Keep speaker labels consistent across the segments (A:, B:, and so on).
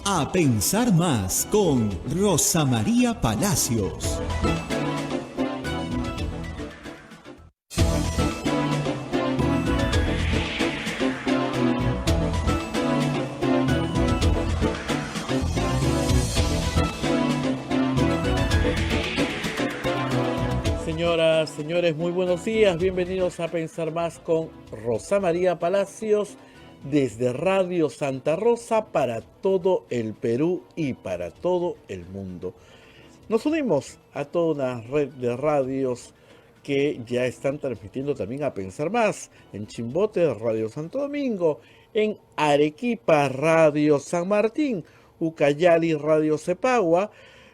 A: A Pensar Más con Rosa María Palacios.
B: Señoras, señores, muy buenos días. Bienvenidos a Pensar Más con Rosa María Palacios desde Radio Santa Rosa para todo el Perú y para todo el mundo. Nos unimos a toda una red de radios que ya están transmitiendo también a Pensar Más. En Chimbote, Radio Santo Domingo. En Arequipa, Radio San Martín. Ucayali, Radio Cepagua.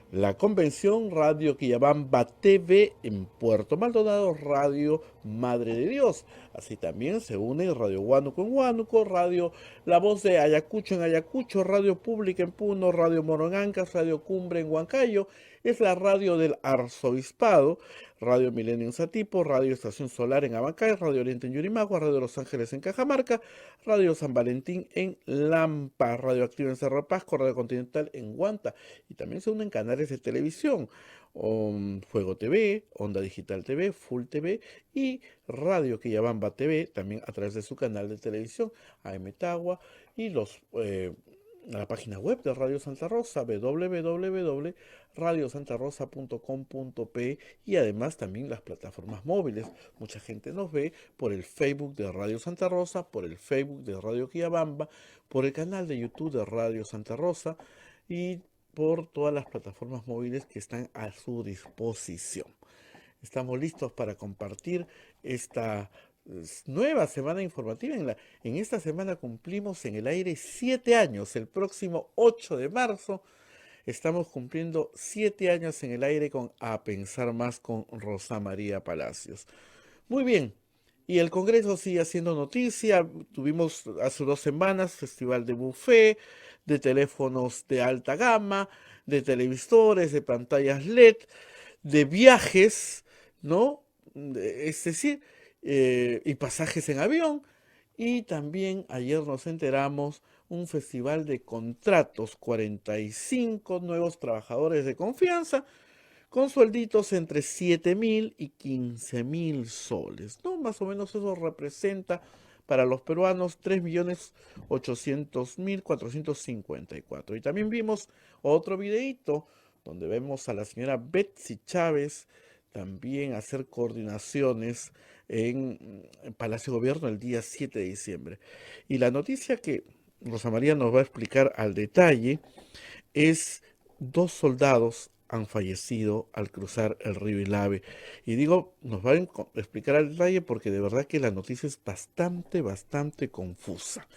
B: La Convención, Radio Quillabamba TV. En Puerto Maldonado, Radio Madre de Dios. Así también se une Radio Huánuco en Huánuco, Radio La Voz de Ayacucho en Ayacucho, Radio Pública en Puno, Radio Moro en Ancas, Radio Cumbre en Huancayo. Es la radio del Arzobispado, Radio Milenio en Satipo, Radio Estación Solar en Abancay, Radio Oriente en Yurimagua, Radio Los Ángeles en Cajamarca, Radio San Valentín en Lampa, Radio Activa en Cerro Pasco, Radio Continental en Huanta. Y también se unen canales de televisión, Fuego TV, Onda Digital TV, Full TV y Radio Quillabamba TV, también a través de su canal de televisión, AM Tagua, y la página web de Radio Santa Rosa, www.radiosantarosa.com.pe, y además también las plataformas móviles. Mucha gente nos ve por el Facebook de Radio Santa Rosa, por el Facebook de Radio Quillabamba, por el canal de YouTube de Radio Santa Rosa y por todas las plataformas móviles que están a su disposición. Estamos listos para compartir esta nueva semana informativa. En esta semana cumplimos en el aire 7 años. El próximo 8 de marzo estamos cumpliendo 7 años en el aire con A Pensar Más con Rosa María Palacios. Muy bien. Y el Congreso sigue haciendo noticia. Tuvimos hace 2 semanas festival de buffet, de teléfonos de alta gama, de televisores, de pantallas LED, de viajes, ¿no? Es decir, y pasajes en avión. Y también ayer nos enteramos un festival de contratos, 45 nuevos trabajadores de confianza, con suelditos entre 7.000 y 15.000 soles, ¿no? Más o menos eso representa para los peruanos 3.800.454. Y también vimos otro videíto donde vemos a la señora Betsy Chávez también hacer coordinaciones en Palacio de Gobierno el día 7 de diciembre. Y la noticia que Rosa María nos va a explicar al detalle es: 2 soldados han fallecido al cruzar el río Ilave. Y digo, nos va a explicar al detalle porque de verdad que la noticia es bastante confusa.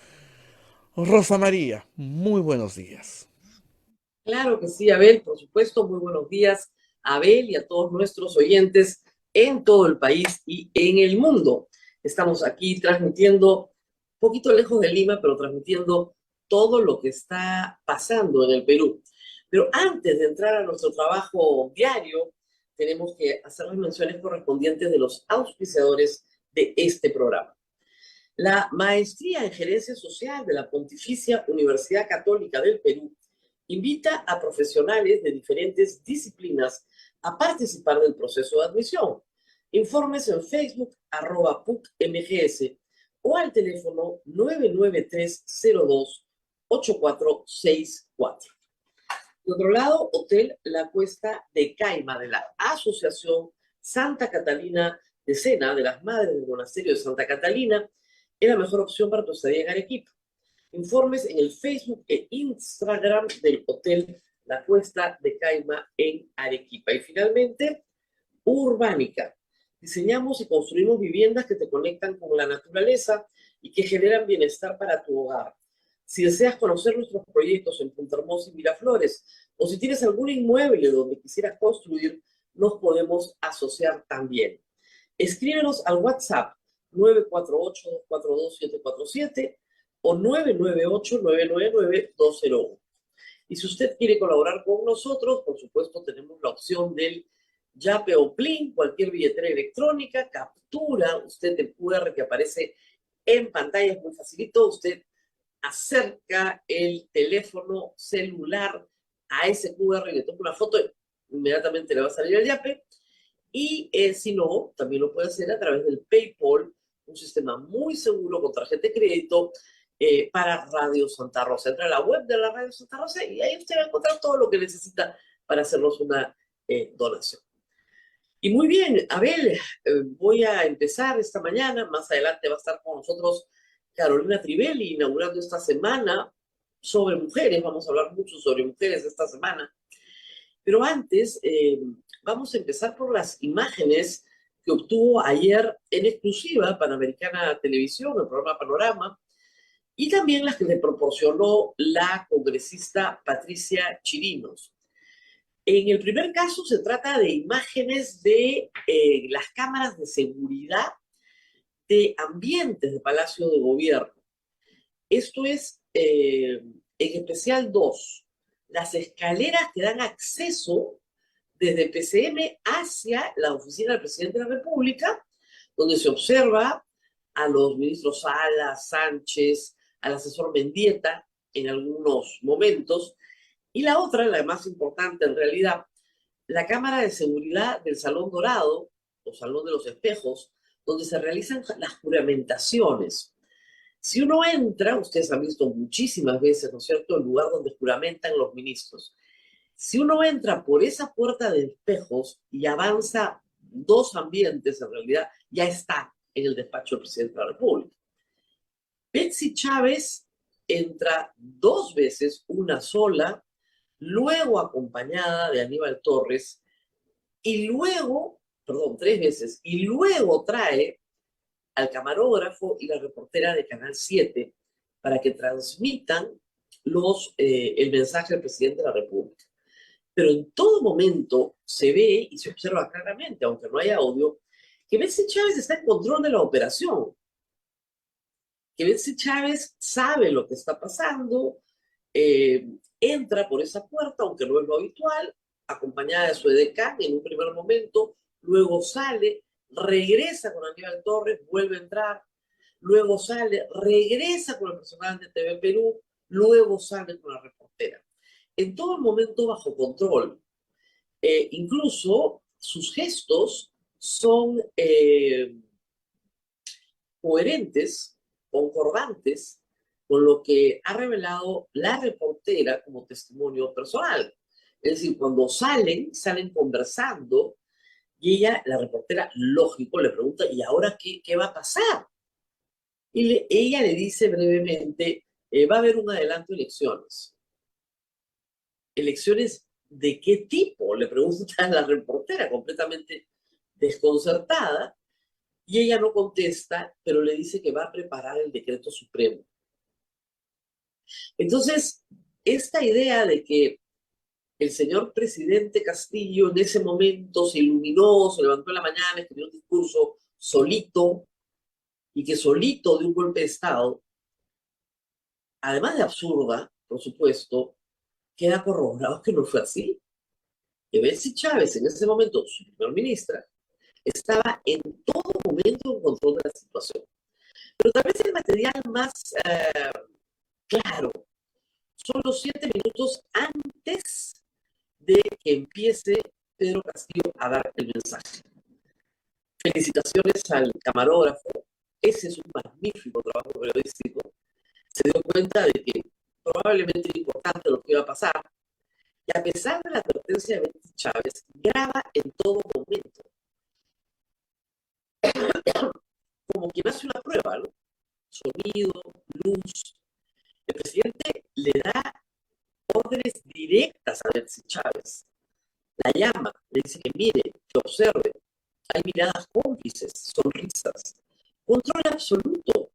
B: Rosa María, muy buenos días.
C: Claro que sí, Abel, por supuesto. Muy buenos días, Abel, y a todos nuestros oyentes en todo el país y en el mundo. Estamos aquí transmitiendo, un poquito lejos de Lima, pero transmitiendo todo lo que está pasando en el Perú. Pero antes de entrar a nuestro trabajo diario, tenemos que hacer las menciones correspondientes de los auspiciadores de este programa. La Maestría en Gerencia Social de la Pontificia Universidad Católica del Perú invita a profesionales de diferentes disciplinas a participar del proceso de admisión. Informes en Facebook, @PUCMGS, o al teléfono 993-02-8464. De otro lado, Hotel La Cuesta de Caima, de la Asociación Santa Catalina de Sena, de las Madres del Monasterio de Santa Catalina, es la mejor opción para tu estadía en Arequipa. Informes en el Facebook e Instagram del Hotel La Cuesta de Caima en Arequipa. Y finalmente, Urbánica. Diseñamos y construimos viviendas que te conectan con la naturaleza y que generan bienestar para tu hogar. Si deseas conocer nuestros proyectos en Punta Hermosa y Miraflores, o si tienes algún inmueble donde quisieras construir, nos podemos asociar también. Escríbenos al WhatsApp 948-242-747 o 998-999-201. Y si usted quiere colaborar con nosotros, por supuesto tenemos la opción del Yape o Plin, cualquier billetera electrónica, captura usted el QR que aparece en pantalla, es muy facilito, usted acerca el teléfono celular a ese QR y le toma una foto, inmediatamente le va a salir el yape. Y si no, también lo puede hacer a través del PayPal, un sistema muy seguro con tarjeta de crédito para Radio Santa Rosa. Entra a la web de la Radio Santa Rosa y ahí usted va a encontrar todo lo que necesita para hacernos una donación. Y muy bien, Abel, voy a empezar esta mañana. Más adelante va a estar con nosotros Carolina Trivelli, inaugurando esta semana sobre mujeres. Vamos a hablar mucho sobre mujeres esta semana. Pero antes, vamos a empezar por las imágenes que obtuvo ayer en exclusiva Panamericana Televisión, el programa Panorama, y también las que le proporcionó la congresista Patricia Chirinos. En el primer caso se trata de imágenes de las cámaras de seguridad de ambientes de Palacio de Gobierno. Esto es en especial dos, las escaleras que dan acceso desde el PCM hacia la oficina del presidente de la República, donde se observa a los ministros Salas, Sánchez, al asesor Mendieta en algunos momentos, y la otra, la más importante en realidad, la cámara de seguridad del Salón Dorado, o Salón de los Espejos, donde se realizan las juramentaciones. Si uno entra, ustedes han visto muchísimas veces, ¿no es cierto?, el lugar donde juramentan los ministros. Si uno entra por esa puerta de espejos y avanza dos ambientes, en realidad ya está en el despacho del presidente de la República. Betsy Chávez entra dos veces, una sola, luego acompañada de Aníbal Torres, y luego, perdón, tres veces, y luego trae al camarógrafo y la reportera de Canal 7 para que transmitan el mensaje del presidente de la República. Pero en todo momento se ve y se observa claramente, aunque no haya audio, que Betsy Chávez está en control de la operación, que Betsy Chávez sabe lo que está pasando, entra por esa puerta, aunque no es lo habitual, acompañada de su edecán en un primer momento, luego sale, regresa con Aníbal Torres, vuelve a entrar, luego sale, regresa con el personal de TV Perú, luego sale con la reportera. En todo el momento bajo control. Incluso sus gestos son coherentes, concordantes con lo que ha revelado la reportera como testimonio personal. Es decir, cuando salen conversando y ella, la reportera, lógico, le pregunta, ¿y ahora qué va a pasar? Y ella le dice brevemente, va a haber un adelanto de elecciones. ¿Elecciones de qué tipo? Le pregunta a la reportera, completamente desconcertada, y ella no contesta, pero le dice que va a preparar el decreto supremo. Entonces, esta idea de que el señor presidente Castillo en ese momento se iluminó, se levantó en la mañana, escribió un discurso solito, y que solito de un golpe de Estado, además de absurda, por supuesto, queda corroborado que no fue así. Que Betsy Chávez, en ese momento, su primer ministra, estaba en todo momento en control de la situación. Pero tal vez el material más claro son los 7 minutos antes de que empiece Pedro Castillo a dar el mensaje. Felicitaciones al camarógrafo. Ese es un magnífico trabajo periodístico. Se dio cuenta de que probablemente era importante lo que iba a pasar. Y a pesar de la advertencia de Betsy Chávez, graba en todo momento. Como quien hace una prueba, ¿no? Sonido, luz. El presidente le da órdenes directas a Betsy Chávez. La llama, le dice que mire, que observe. Hay miradas cómplices, sonrisas. Control absoluto.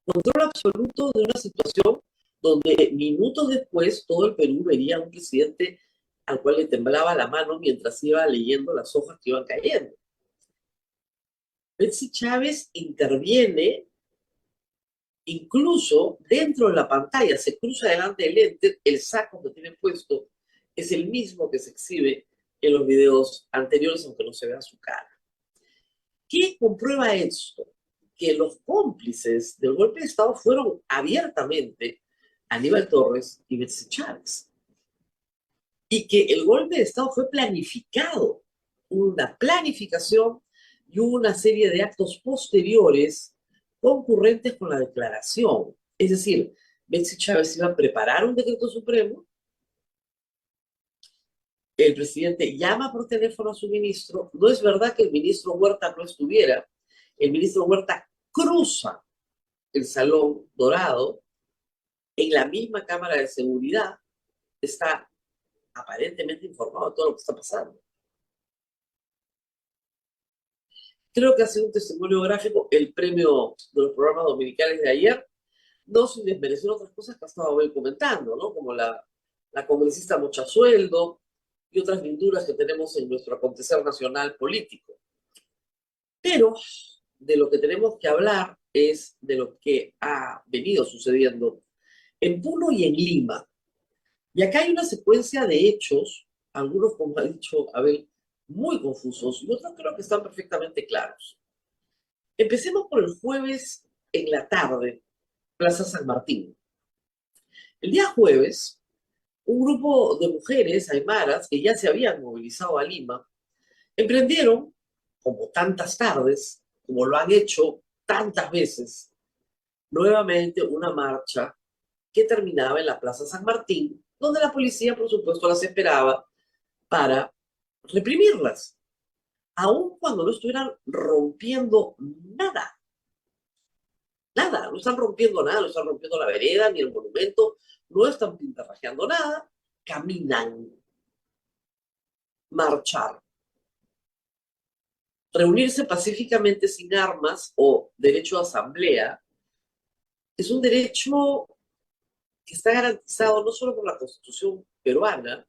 C: Control absoluto de una situación donde minutos después todo el Perú vería a un presidente al cual le temblaba la mano mientras iba leyendo las hojas que iban cayendo. Betsy Chávez interviene incluso dentro de la pantalla, se cruza delante del lente, el saco que tiene puesto es el mismo que se exhibe en los videos anteriores, aunque no se vea su cara. ¿Qué comprueba esto? que los cómplices del golpe de Estado fueron abiertamente Aníbal Torres y Betsy Chávez. Y que el golpe de Estado fue planificado, una planificación y una serie de actos posteriores concurrentes con la declaración. Es decir, Betsy Chávez iba a preparar un decreto supremo, el presidente llama por teléfono a su ministro, no es verdad que el ministro Huerta no estuviera, el ministro Huerta cruza el Salón Dorado, en la misma cámara de seguridad, está aparentemente informado de todo lo que está pasando. Creo que ha sido un testimonio gráfico el premio de los programas dominicales de ayer, no sin desmerecer otras cosas que ha estado hoy comentando, ¿no? Como la congresista Mochasueldo y otras pinturas que tenemos en nuestro acontecer nacional político. Pero de lo que tenemos que hablar es de lo que ha venido sucediendo en Puno y en Lima. Y acá hay una secuencia de hechos, algunos, como ha dicho Abel, muy confusos, y otros creo que están perfectamente claros. Empecemos por el jueves en la tarde, Plaza San Martín. El día jueves, un grupo de mujeres aymaras que ya se habían movilizado a Lima, emprendieron, como tantas tardes, como lo han hecho tantas veces, nuevamente una marcha que terminaba en la Plaza San Martín, donde la policía, por supuesto, las esperaba para reprimirlas, aun cuando no estuvieran rompiendo nada. Nada, no están rompiendo nada, no están rompiendo la vereda ni el monumento, no están pintarrajeando nada, caminan, marchar. Reunirse pacíficamente sin armas o derecho a asamblea es un derecho que está garantizado no solo por la Constitución peruana,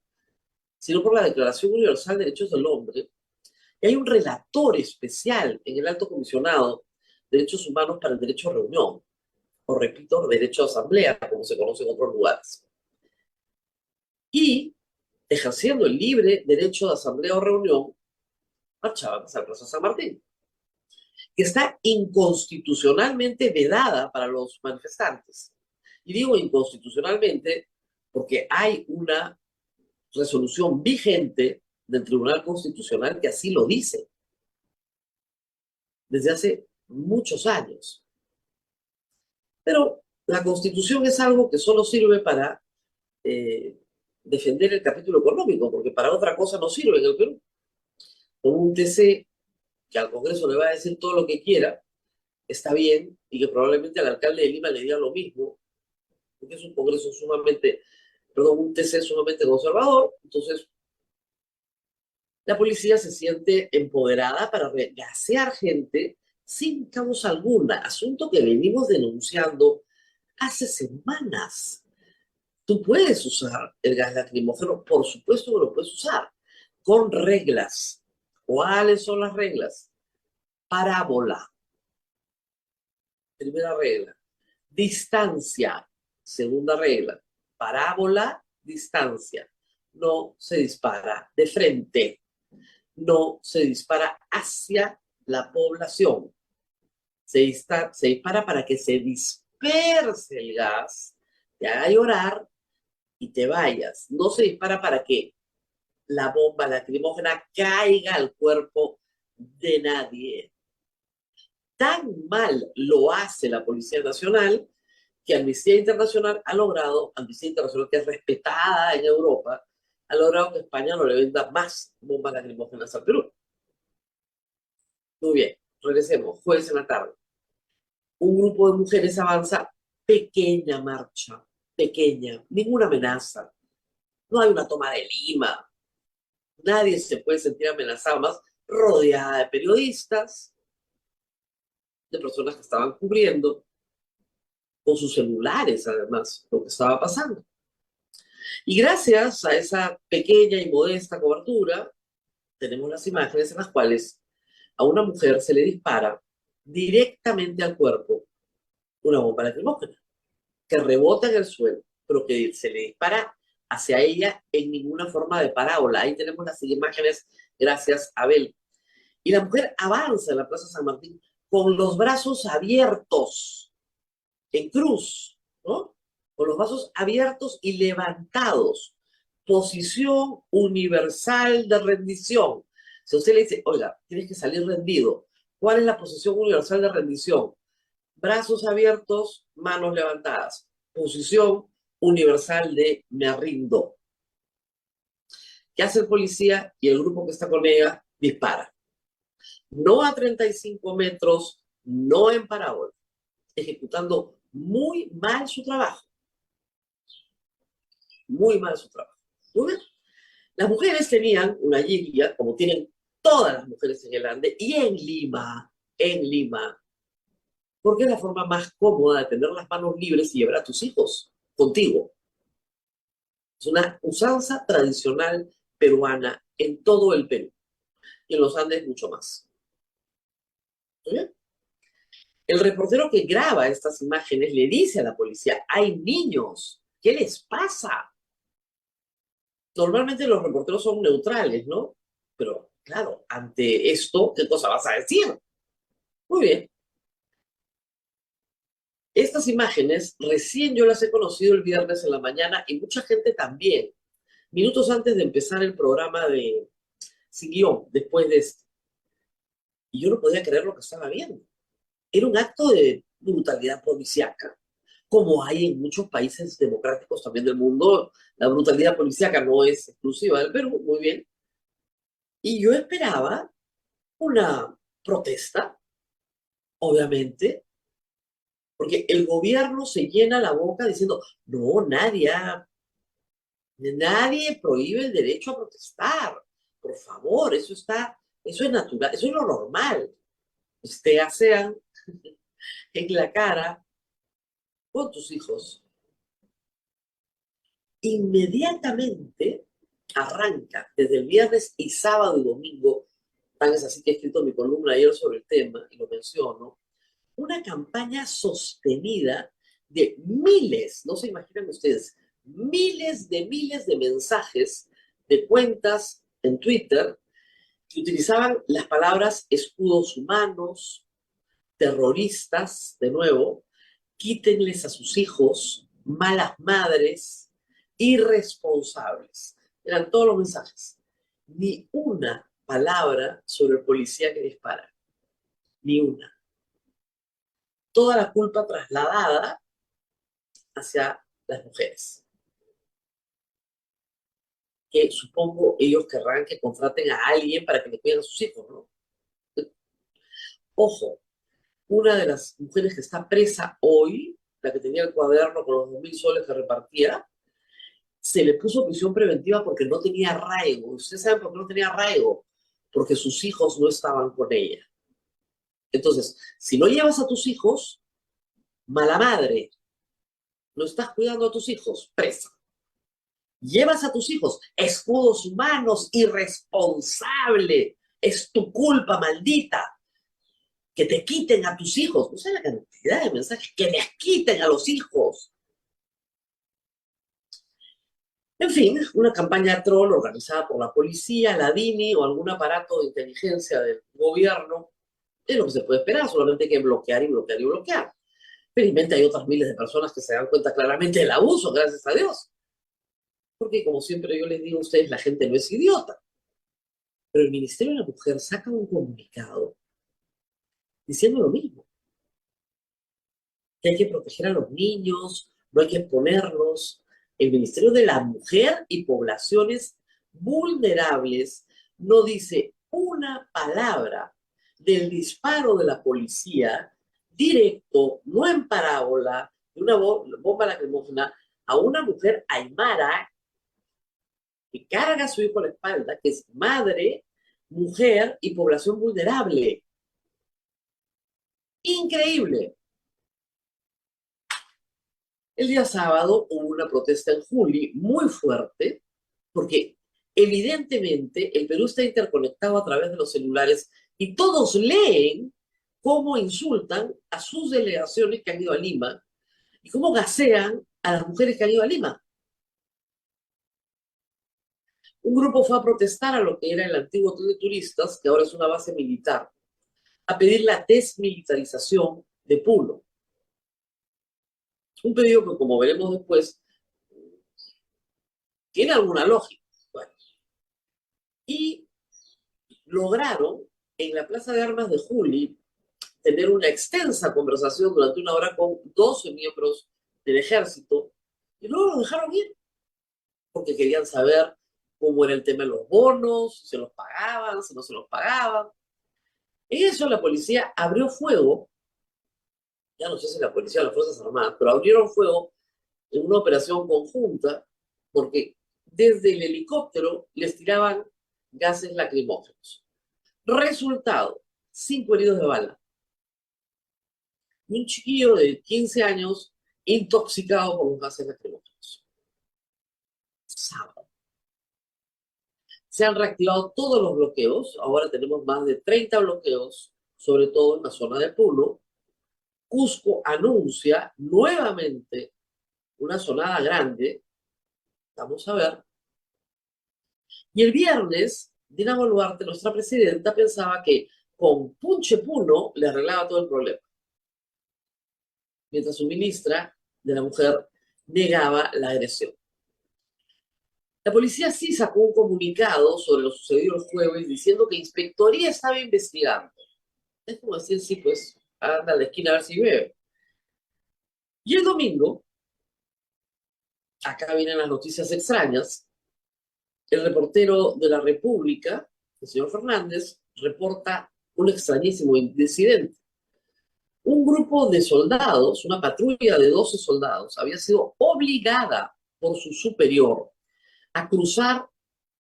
C: sino por la Declaración Universal de Derechos del Hombre. Y hay un relator especial en el Alto Comisionado de Derechos Humanos para el Derecho a Reunión, o repito, derecho a asamblea, como se conoce en otros lugares. Y, ejerciendo el libre derecho de asamblea o reunión, marchaban hacia la Plaza San Martín, que está inconstitucionalmente vedada para los manifestantes. Y digo inconstitucionalmente porque hay una resolución vigente del Tribunal Constitucional que así lo dice, desde hace muchos años. Pero la Constitución es algo que solo sirve para defender el capítulo económico, porque para otra cosa no sirve en el Perú. Con un TC que al Congreso le va a decir todo lo que quiera, está bien, y que probablemente al alcalde de Lima le diga lo mismo, porque es un Congreso sumamente, perdón, un TC sumamente conservador. Entonces la policía se siente empoderada para regasear gente sin causa alguna, asunto que venimos denunciando hace semanas. Tú puedes usar el gas lacrimógeno, por supuesto que lo puedes usar, con reglas. ¿Cuáles son las reglas? Parábola. Primera regla. Distancia. Segunda regla. Parábola, distancia. No se dispara de frente. No se dispara hacia la población. Se dispara para que se disperse el gas, te haga llorar y te vayas. No se dispara para que la bomba lacrimógena caiga al cuerpo de nadie. Tan mal lo hace la Policía Nacional que Amnistía Internacional ha logrado, Amnistía Internacional que es respetada en Europa, ha logrado que España no le venda más bombas lacrimógenas al Perú. Muy bien, regresemos, jueves en la tarde. Un grupo de mujeres avanza, pequeña marcha, pequeña, ninguna amenaza. No hay una toma de Lima. Nadie se puede sentir amenazado, más rodeada de periodistas, de personas que estaban cubriendo con sus celulares, además, lo que estaba pasando. Y gracias a esa pequeña y modesta cobertura, tenemos las imágenes en las cuales a una mujer se le dispara directamente al cuerpo una bomba lacrimógena, que rebota en el suelo, pero que se le dispara hacia ella en ninguna forma de parábola. Ahí tenemos las imágenes, gracias, Abel. Y la mujer avanza en la Plaza San Martín con los brazos abiertos, en cruz, ¿no? Con los brazos abiertos y levantados. Posición universal de rendición. Si usted le dice, oiga, tienes que salir rendido, ¿cuál es la posición universal de rendición? Brazos abiertos, manos levantadas. Posición universal de me rindo. ¿Qué hace el policía? Y el grupo que está con ella dispara. No a 35 metros, no en parábola, ejecutando muy mal su trabajo. Muy mal su trabajo. ¿Muy bien? Las mujeres tenían una guía, como tienen todas las mujeres en el Ande, y en Lima, porque es la forma más cómoda de tener las manos libres y llevar a tus hijos contigo. Es una usanza tradicional peruana en todo el Perú, y en los Andes mucho más. ¿Muy bien? El reportero que graba estas imágenes le dice a la policía, hay niños, ¿qué les pasa? Normalmente los reporteros son neutrales, ¿no? Pero, claro, ante esto, ¿qué cosa vas a decir? Muy bien. Estas imágenes recién yo las he conocido el viernes en la mañana y mucha gente también, minutos antes de empezar el programa de Sin Guión, después de este. Y yo no podía creer lo que estaba viendo. Era un acto de brutalidad policíaca, como hay en muchos países democráticos también del mundo. La brutalidad policíaca no es exclusiva del Perú, muy bien. Y yo esperaba una protesta, obviamente, porque el gobierno se llena la boca diciendo, no, nadie prohíbe el derecho a protestar. Por favor, eso es natural, eso es lo normal. Te asean en la cara con tus hijos. Inmediatamente arranca desde el viernes y sábado y domingo, tan es así que he escrito mi columna ayer sobre el tema y lo menciono, una campaña sostenida de miles, no se imaginan ustedes, miles de mensajes de cuentas en Twitter que utilizaban las palabras escudos humanos, terroristas, de nuevo, quítenles a sus hijos, malas madres, irresponsables. Eran todos los mensajes. Ni una palabra sobre el policía que dispara. Ni una. Toda la culpa trasladada hacia las mujeres. Que supongo ellos querrán que contraten a alguien para que le cuiden a sus hijos, ¿no? Ojo, una de las mujeres que está presa hoy, la que tenía el cuaderno con los 2.000 soles que repartía, se le puso prisión preventiva porque no tenía arraigo. ¿Ustedes saben por qué no tenía arraigo? Porque sus hijos no estaban con ella. Entonces, si no llevas a tus hijos, mala madre, no estás cuidando a tus hijos, presa. Llevas a tus hijos, escudos humanos, irresponsable, es tu culpa, maldita. Que te quiten a tus hijos. No sé la cantidad de mensajes que les quiten a los hijos. En fin, una campaña de troll organizada por la policía, la DINI o algún aparato de inteligencia del gobierno. Es lo que se puede esperar, solamente hay que bloquear y bloquear y bloquear. Felizmente hay otras miles de personas que se dan cuenta claramente del abuso, gracias a Dios. Porque como siempre yo les digo a ustedes, la gente no es idiota. Pero el Ministerio de la Mujer saca un comunicado diciendo lo mismo. Que hay que proteger a los niños, no hay que exponerlos. El Ministerio de la Mujer y Poblaciones Vulnerables no dice una palabra del disparo de la policía directo, no en parábola, de una bomba lacrimógena a una mujer aymara que carga a su hijo a la espalda, que es madre, mujer y población vulnerable. Increíble. El día sábado hubo una protesta en Juli muy fuerte, porque evidentemente el Perú está interconectado a través de los celulares y todos leen cómo insultan a sus delegaciones que han ido a Lima y cómo gasean a las mujeres que han ido a Lima. Un grupo fue a protestar a lo que era el antiguo hotel de turistas, que ahora es una base militar, a pedir la desmilitarización de Puno. Un pedido que, como veremos después, tiene alguna lógica. Bueno, y lograron en la Plaza de Armas de Juli tener una extensa conversación durante una hora con 12 miembros del ejército y luego los dejaron ir porque querían saber cómo era el tema de los bonos, si se los pagaban, si no se los pagaban. En eso la policía abrió fuego, ya no sé si la policía o las Fuerzas Armadas, pero abrieron fuego en una operación conjunta porque desde el helicóptero les tiraban gases lacrimógenos. Resultado, 5 heridos de bala. Y un chiquillo de 15 años intoxicado por los gases lacrimógenos. Sábado. Se han reactivado todos los bloqueos. Ahora tenemos más de 30 bloqueos, sobre todo en la zona de Puno. Cusco anuncia nuevamente una sonada grande. Vamos a ver. Y el viernes, Dina Boluarte, nuestra presidenta, pensaba que con Punche Puno le arreglaba todo el problema. Mientras su ministra de la Mujer negaba la agresión. La policía sí sacó un comunicado sobre lo sucedido el jueves diciendo que Inspectoría estaba investigando. Es como decir, sí, pues, anda a la esquina a ver si llueve. Y el domingo, acá vienen las noticias extrañas, el reportero de la República, el señor Fernández, reporta un extrañísimo incidente. Un grupo de soldados, una patrulla de 12 soldados, había sido obligada por su superior a cruzar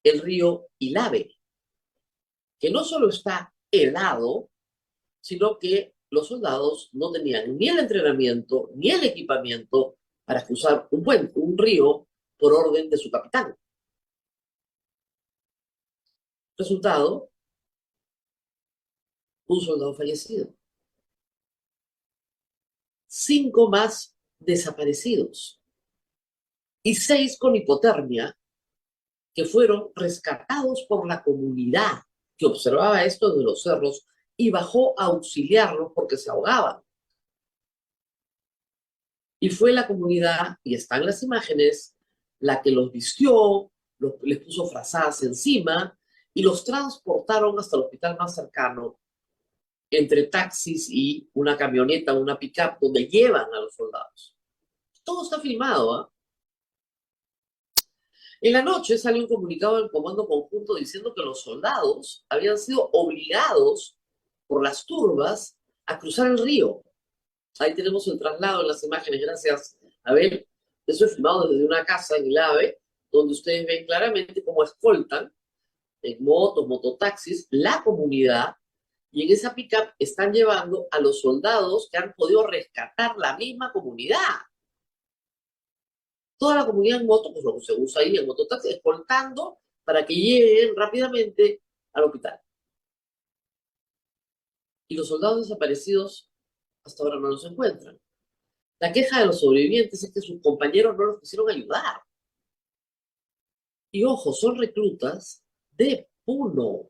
C: el río Ilave, que no solo está helado, sino que los soldados no tenían ni el entrenamiento ni el equipamiento para cruzar un puente, un río, por orden de su capitán. Resultado, un soldado fallecido. 5 más desaparecidos. Y 6 con hipotermia que fueron rescatados por la comunidad que observaba esto de los cerros y bajó a auxiliarlos porque se ahogaban. Y fue la comunidad, y están las imágenes, la que los vistió, les puso frazadas encima y los transportaron hasta el hospital más cercano entre taxis y una camioneta, una pick-up, donde llevan a los soldados. Todo está filmado, ¿eh? En la noche salió un comunicado del Comando Conjunto diciendo que los soldados habían sido obligados por las turbas a cruzar el río. Ahí tenemos el traslado en las imágenes, gracias a ver. Eso es filmado desde una casa en el AVE, donde ustedes ven claramente cómo escoltan en motos, mototaxis, la comunidad, y en esa pick-up están llevando a los soldados que han podido rescatar la misma comunidad. Toda la comunidad en moto, pues lo que se usa ahí en mototaxi, escoltando para que lleguen rápidamente al hospital. Y los soldados desaparecidos hasta ahora no los encuentran. La queja de los sobrevivientes es que sus compañeros no los quisieron ayudar. Y ojo, son reclutas de Puno.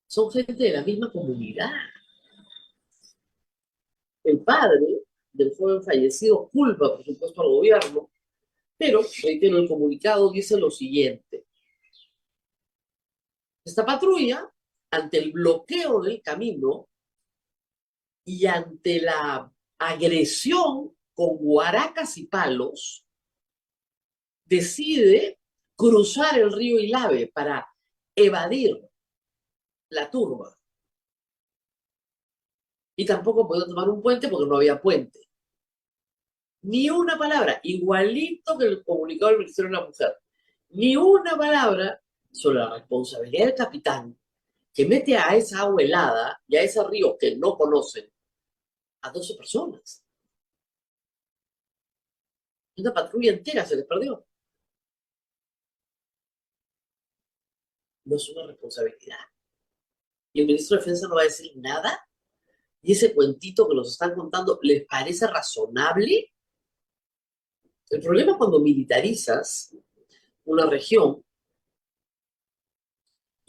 C: Son gente de la misma comunidad. El padre del joven fallecido culpa, por supuesto, al gobierno, pero, reitero, el comunicado dice lo siguiente. Esta patrulla, ante el bloqueo del camino y ante la agresión con guaracas y palos, decide cruzar el río Ilave para evadir la turba. Y tampoco podía tomar un puente porque no había puente. Ni una palabra, igualito que el comunicado del Ministerio de la Mujer, ni una palabra sobre la responsabilidad del capitán que mete a esa agua helada y a ese río que no conocen a 12 personas. Una patrulla entera se les perdió. No es una responsabilidad. Y el ministro de Defensa no va a decir nada. Y ese cuentito que nos están contando, ¿les parece razonable? El problema cuando militarizas una región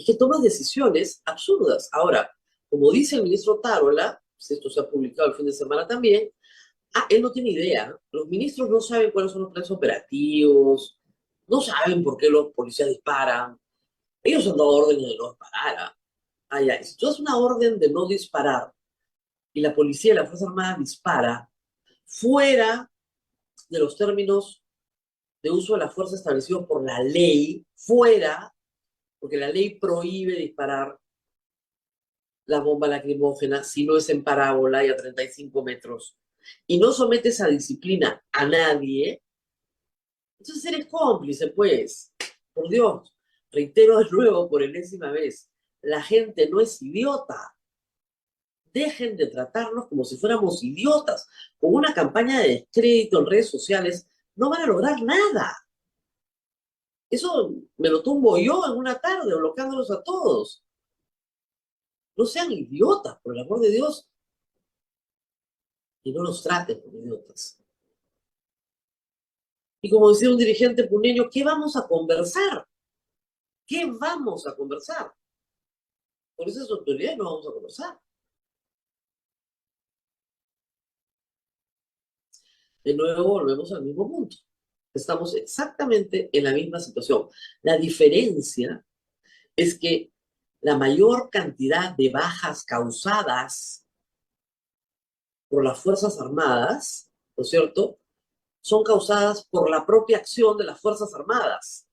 C: Es que toman decisiones absurdas. Ahora, como dice el ministro Tarola, pues esto se ha publicado el fin de semana también, él no tiene idea. Los ministros no saben cuáles son los planes operativos, no saben por qué los policías disparan. Ellos han dado órdenes de no disparar. Ya. Si tú das una orden de no disparar y la policía y la Fuerza Armada dispara fuera de los términos de uso de la fuerza establecidos por la ley, fuera, porque la ley prohíbe disparar la bomba lacrimógena si no es en parábola y a 35 metros, y no sometes a disciplina a nadie, entonces eres cómplice, pues. Por Dios, reitero de nuevo por enésima vez, la gente no es idiota. Dejen de tratarnos como si fuéramos idiotas. Con una campaña de descrédito en redes sociales no van a lograr nada. Eso me lo tumbo yo en una tarde, bloqueándolos a todos. No sean idiotas, por el amor de Dios, y no nos traten como idiotas. Y como decía un dirigente puneño, ¿qué vamos a conversar? ¿Qué vamos a conversar? Por esas autoridades no vamos a conversar. De nuevo volvemos al mismo punto. Estamos exactamente en la misma situación. La diferencia es que la mayor cantidad de bajas causadas por las Fuerzas Armadas, ¿no es cierto?, son causadas por la propia acción de las Fuerzas Armadas.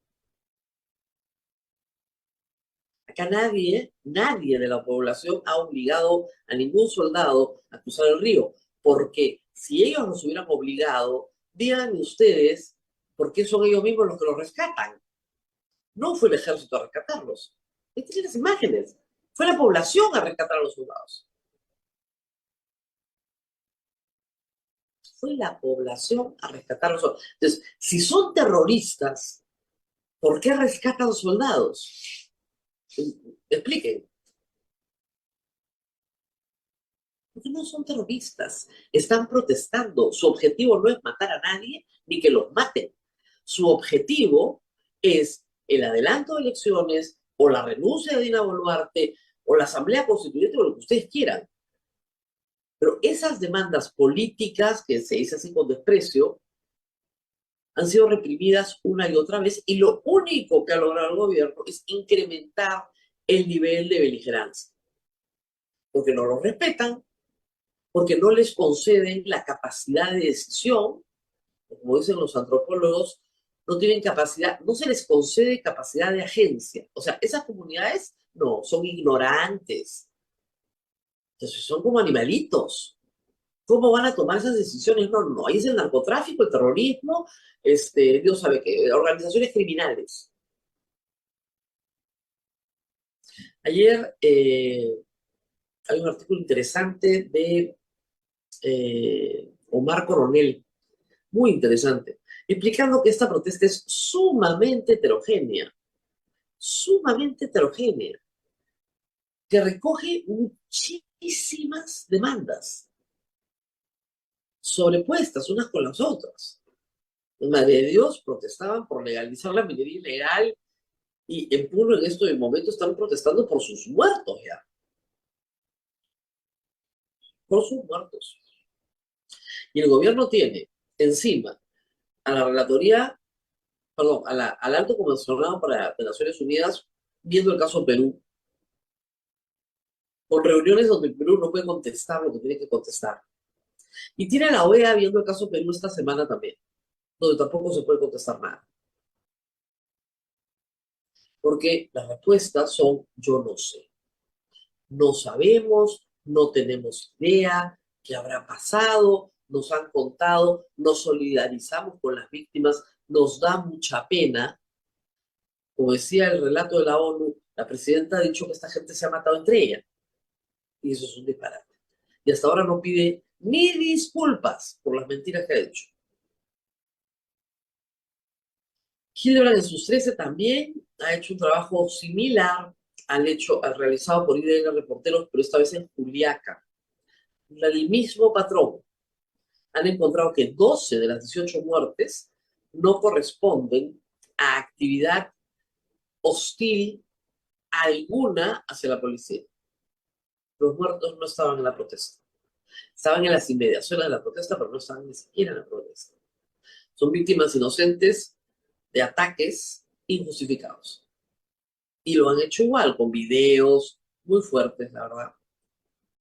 C: Acá nadie de la población ha obligado a ningún soldado a cruzar el río, porque si ellos nos hubieran obligado, díganme ustedes por qué son ellos mismos los que los rescatan. No fue el ejército a rescatarlos. Estas son las imágenes. Fue la población a rescatar a los soldados. Fue la población a rescatar a los soldados. Entonces, si son terroristas, ¿por qué rescatan soldados? Expliquen. Porque no son terroristas, están protestando. Su objetivo no es matar a nadie ni que los maten. Su objetivo es el adelanto de elecciones o la renuncia de Dina Boluarte o la Asamblea Constituyente o lo que ustedes quieran. Pero esas demandas políticas, que se dice así con desprecio, han sido reprimidas una y otra vez y lo único que ha logrado el gobierno es incrementar el nivel de beligerancia. Porque no lo respetan, porque no les conceden la capacidad de decisión, como dicen los antropólogos, no tienen capacidad, no se les concede capacidad de agencia. O sea, esas comunidades no, son ignorantes. Entonces son como animalitos. ¿Cómo van a tomar esas decisiones? No, ahí es el narcotráfico, el terrorismo, Dios sabe qué, organizaciones criminales. Ayer hay un artículo interesante de Omar Coronel, muy interesante, explicando que esta protesta es sumamente heterogénea, que recoge muchísimas demandas sobrepuestas unas con las otras. Madre de Dios, protestaban por legalizar la minería ilegal y en Puno en este momento están protestando por sus muertos ya. Por sus muertos. Y el gobierno tiene encima a la relatoría, perdón, al alto comisionado de Naciones Unidas viendo el caso Perú, con reuniones donde el Perú no puede contestar lo que tiene que contestar. Y tiene a la OEA viendo el caso Perú esta semana también, donde tampoco se puede contestar nada. Porque las respuestas son yo no sé. No sabemos, no tenemos idea, qué habrá pasado, nos han contado, nos solidarizamos con las víctimas, nos da mucha pena. Como decía el relato de la ONU, la presidenta ha dicho que esta gente se ha matado entre ella. Y eso es un disparate. Y hasta ahora no pide ni disculpas por las mentiras que ha dicho. Hildebrand en sus 13 también ha hecho un trabajo similar al realizado por IDN Reporteros, pero esta vez en Juliaca. El mismo patrón. Han encontrado que 12 de las 18 muertes no corresponden a actividad hostil alguna hacia la policía. Los muertos no estaban en la protesta. Estaban en las inmediaciones de la protesta, pero no estaban ni siquiera en la protesta. Son víctimas inocentes de ataques injustificados. Y lo han hecho igual, con videos muy fuertes, la verdad.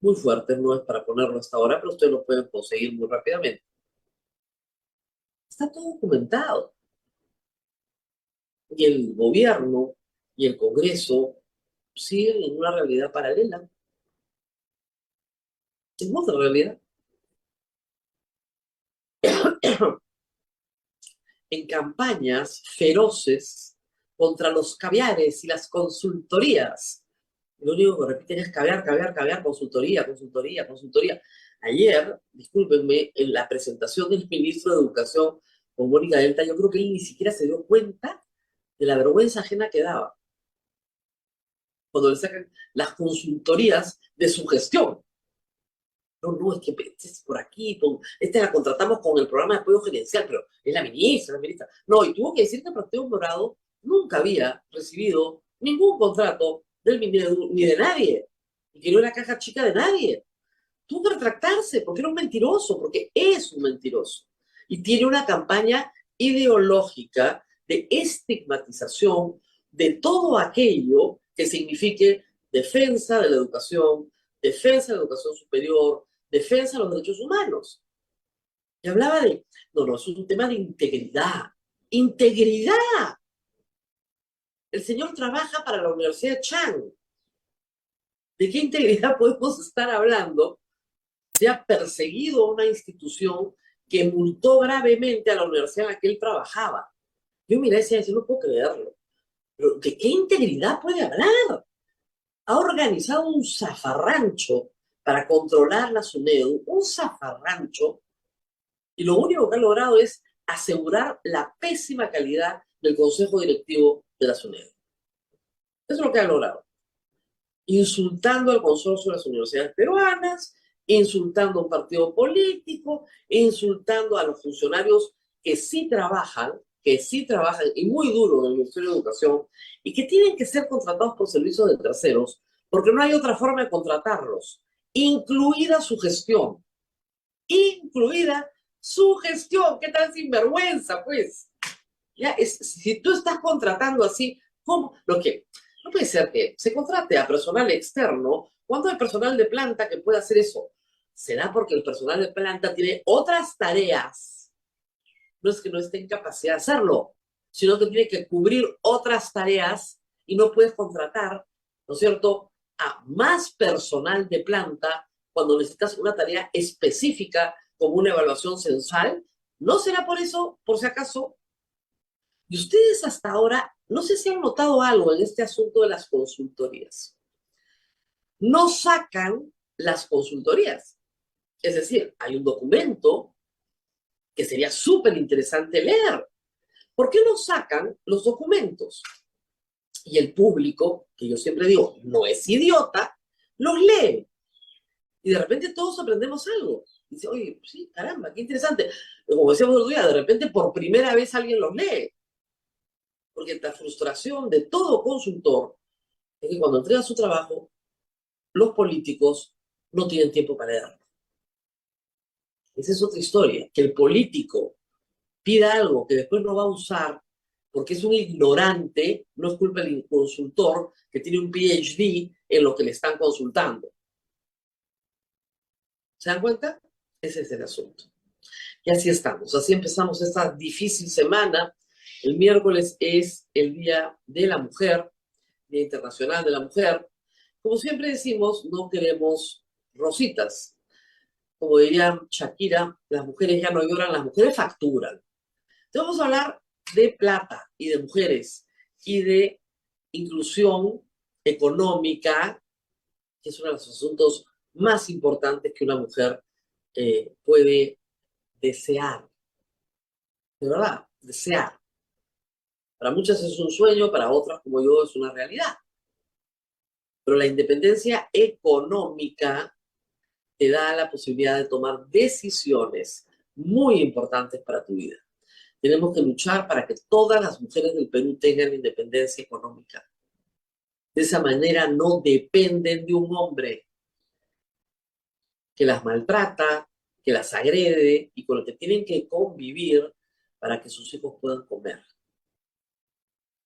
C: Muy fuertes, no es para ponerlo hasta ahora, pero ustedes lo pueden conseguir muy rápidamente. Está todo documentado. Y el gobierno y el Congreso siguen en una realidad paralela. Es otra realidad. En campañas feroces contra los caviares y las consultorías. Lo único que repiten es caviar, caviar, caviar, consultoría, consultoría, consultoría. Ayer, discúlpenme, en la presentación del ministro de Educación con Mónica Delta, yo creo que él ni siquiera se dio cuenta de la vergüenza ajena que daba cuando le sacan las consultorías de su gestión. No, es que este es por aquí, esta la contratamos con el programa de apoyo gerencial, pero es la ministra, No, y tuvo que decir que Partido Morado nunca había recibido ningún contrato del Minedu ni de nadie, y que no era caja chica de nadie. Tuvo que retractarse porque era un mentiroso, porque es un mentiroso. Y tiene una campaña ideológica de estigmatización de todo aquello que signifique defensa de la educación superior, defensa de los derechos humanos. Y hablaba de, no, es un tema de integridad. ¡Integridad! El señor trabaja para la Universidad Chang. ¿De qué integridad podemos estar hablando? Se ha perseguido a una institución que multó gravemente a la universidad en la que él trabajaba. Yo miré y decía, no puedo creerlo. ¿Pero de qué integridad puede hablar? Ha organizado un zafarrancho para controlar la SUNEDU, un zafarrancho, y lo único que ha logrado es asegurar la pésima calidad del consejo directivo de la SUNEDU. Eso es lo que ha logrado. Insultando al consorcio de las universidades peruanas, insultando a un partido político, insultando a los funcionarios que sí trabajan y muy duro en el Ministerio de Educación y que tienen que ser contratados por servicios de terceros porque no hay otra forma de contratarlos, incluida su gestión. Incluida su gestión. ¿Qué tal sinvergüenza, pues? Si tú estás contratando así, ¿cómo? No puede ser que se contrate a personal externo cuando hay personal de planta que puede hacer eso. ¿Será porque el personal de planta tiene otras tareas? No es que no esté en capacidad de hacerlo, sino que tiene que cubrir otras tareas y no puedes contratar, ¿no es cierto?, a más personal de planta cuando necesitas una tarea específica como una evaluación censal. ¿No será por eso, por si acaso? Y ustedes hasta ahora, no sé si han notado algo en este asunto de las consultorías. No sacan las consultorías. Es decir, hay un documento que sería súper interesante leer. ¿Por qué no sacan los documentos? Y el público, que yo siempre digo, no es idiota, los lee. Y de repente todos aprendemos algo. Y dice, oye, sí, caramba, qué interesante. Como decíamos el otro día, de repente por primera vez alguien los lee. Porque la frustración de todo consultor es que cuando entrega su trabajo, los políticos no tienen tiempo para leerlo. Esa es otra historia, que el político pida algo que después no va a usar porque es un ignorante, no es culpa del consultor que tiene un PhD en lo que le están consultando. ¿Se dan cuenta? Ese es el asunto. Y así estamos, así empezamos esta difícil semana. El miércoles es el Día de la Mujer, Día Internacional de la Mujer. Como siempre decimos, no queremos rositas. Como diría Shakira, las mujeres ya no lloran, las mujeres facturan. Entonces vamos a hablar de plata y de mujeres y de inclusión económica, que es uno de los asuntos más importantes que una mujer puede desear. De verdad, desear. Para muchas es un sueño, para otras como yo es una realidad. Pero la independencia económica te da la posibilidad de tomar decisiones muy importantes para tu vida. Tenemos que luchar para que todas las mujeres del Perú tengan independencia económica. De esa manera no dependen de un hombre que las maltrata, que las agrede y con el que tienen que convivir para que sus hijos puedan comer.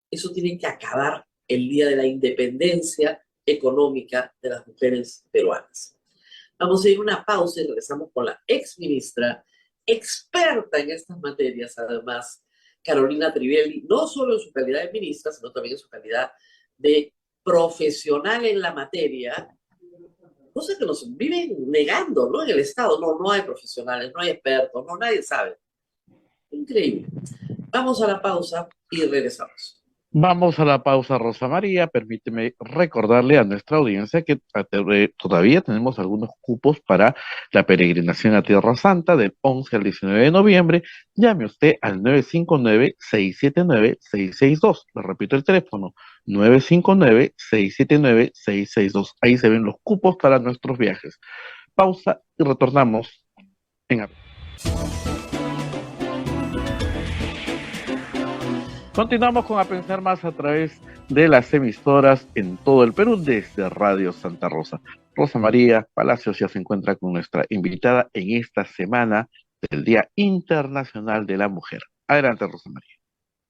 C: Eso tiene que acabar el día de la independencia económica de las mujeres peruanas. Vamos a ir a una pausa y regresamos con la ex ministra, experta en estas materias, además, Carolina Trivelli, no solo en su calidad de ministra, sino también en su calidad de profesional en la materia, cosa que nos viven negando, ¿no? En el Estado, no hay profesionales, no hay expertos, no, nadie sabe. Increíble. Vamos a la pausa y regresamos.
B: Vamos a la pausa, Rosa María. Permíteme recordarle a nuestra audiencia que todavía tenemos algunos cupos para la peregrinación a Tierra Santa del 11 al 19 de noviembre. Llame usted al 959-679-662. Le repito el teléfono, 959-679-662. Ahí se ven los cupos para nuestros viajes. Pausa y retornamos en... Continuamos con A Pensar Más a través de las emisoras en todo el Perú desde Radio Santa Rosa. Rosa María Palacios ya se encuentra con nuestra invitada en esta semana del Día Internacional de la Mujer. Adelante, Rosa María.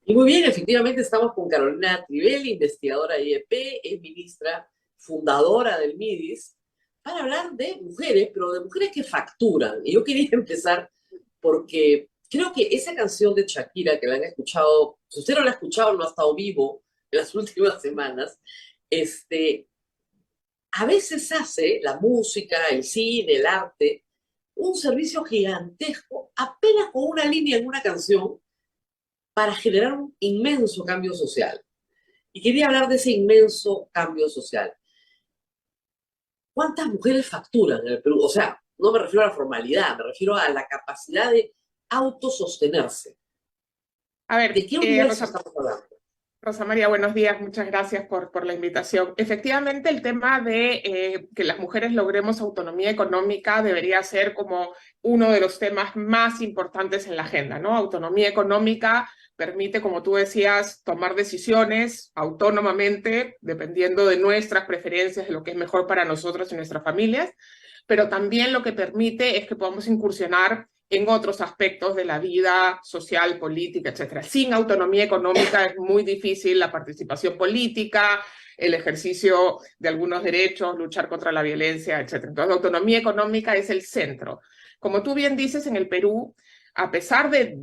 C: Y muy bien, efectivamente estamos con Carolina Trivelli, investigadora de IEP, es ministra fundadora del MIDIS, para hablar de mujeres, pero de mujeres que facturan. Y yo quería empezar porque creo que esa canción de Shakira, que la han escuchado, si usted no la ha escuchado, no ha estado vivo en las últimas semanas, a veces hace la música, el cine, el arte, un servicio gigantesco, apenas con una línea en una canción, para generar un inmenso cambio social. Y quería hablar de ese inmenso cambio social. ¿Cuántas mujeres facturan en el Perú? O sea, no me refiero a la formalidad, me refiero a la capacidad de autosostenerse.
D: A ver,
C: ¿De qué universo estamos hablando?
D: Rosa María, buenos días, muchas gracias por la invitación. Efectivamente, el tema de que las mujeres logremos autonomía económica debería ser como uno de los temas más importantes en la agenda, ¿no? Autonomía económica permite, como tú decías, tomar decisiones autónomamente, dependiendo de nuestras preferencias, de lo que es mejor para nosotros y nuestras familias, pero también lo que permite es que podamos incursionar en otros aspectos de la vida social, política, etc. Sin autonomía económica es muy difícil la participación política, el ejercicio de algunos derechos, luchar contra la violencia, etc. Entonces, la autonomía económica es el centro. Como tú bien dices, en el Perú, a pesar de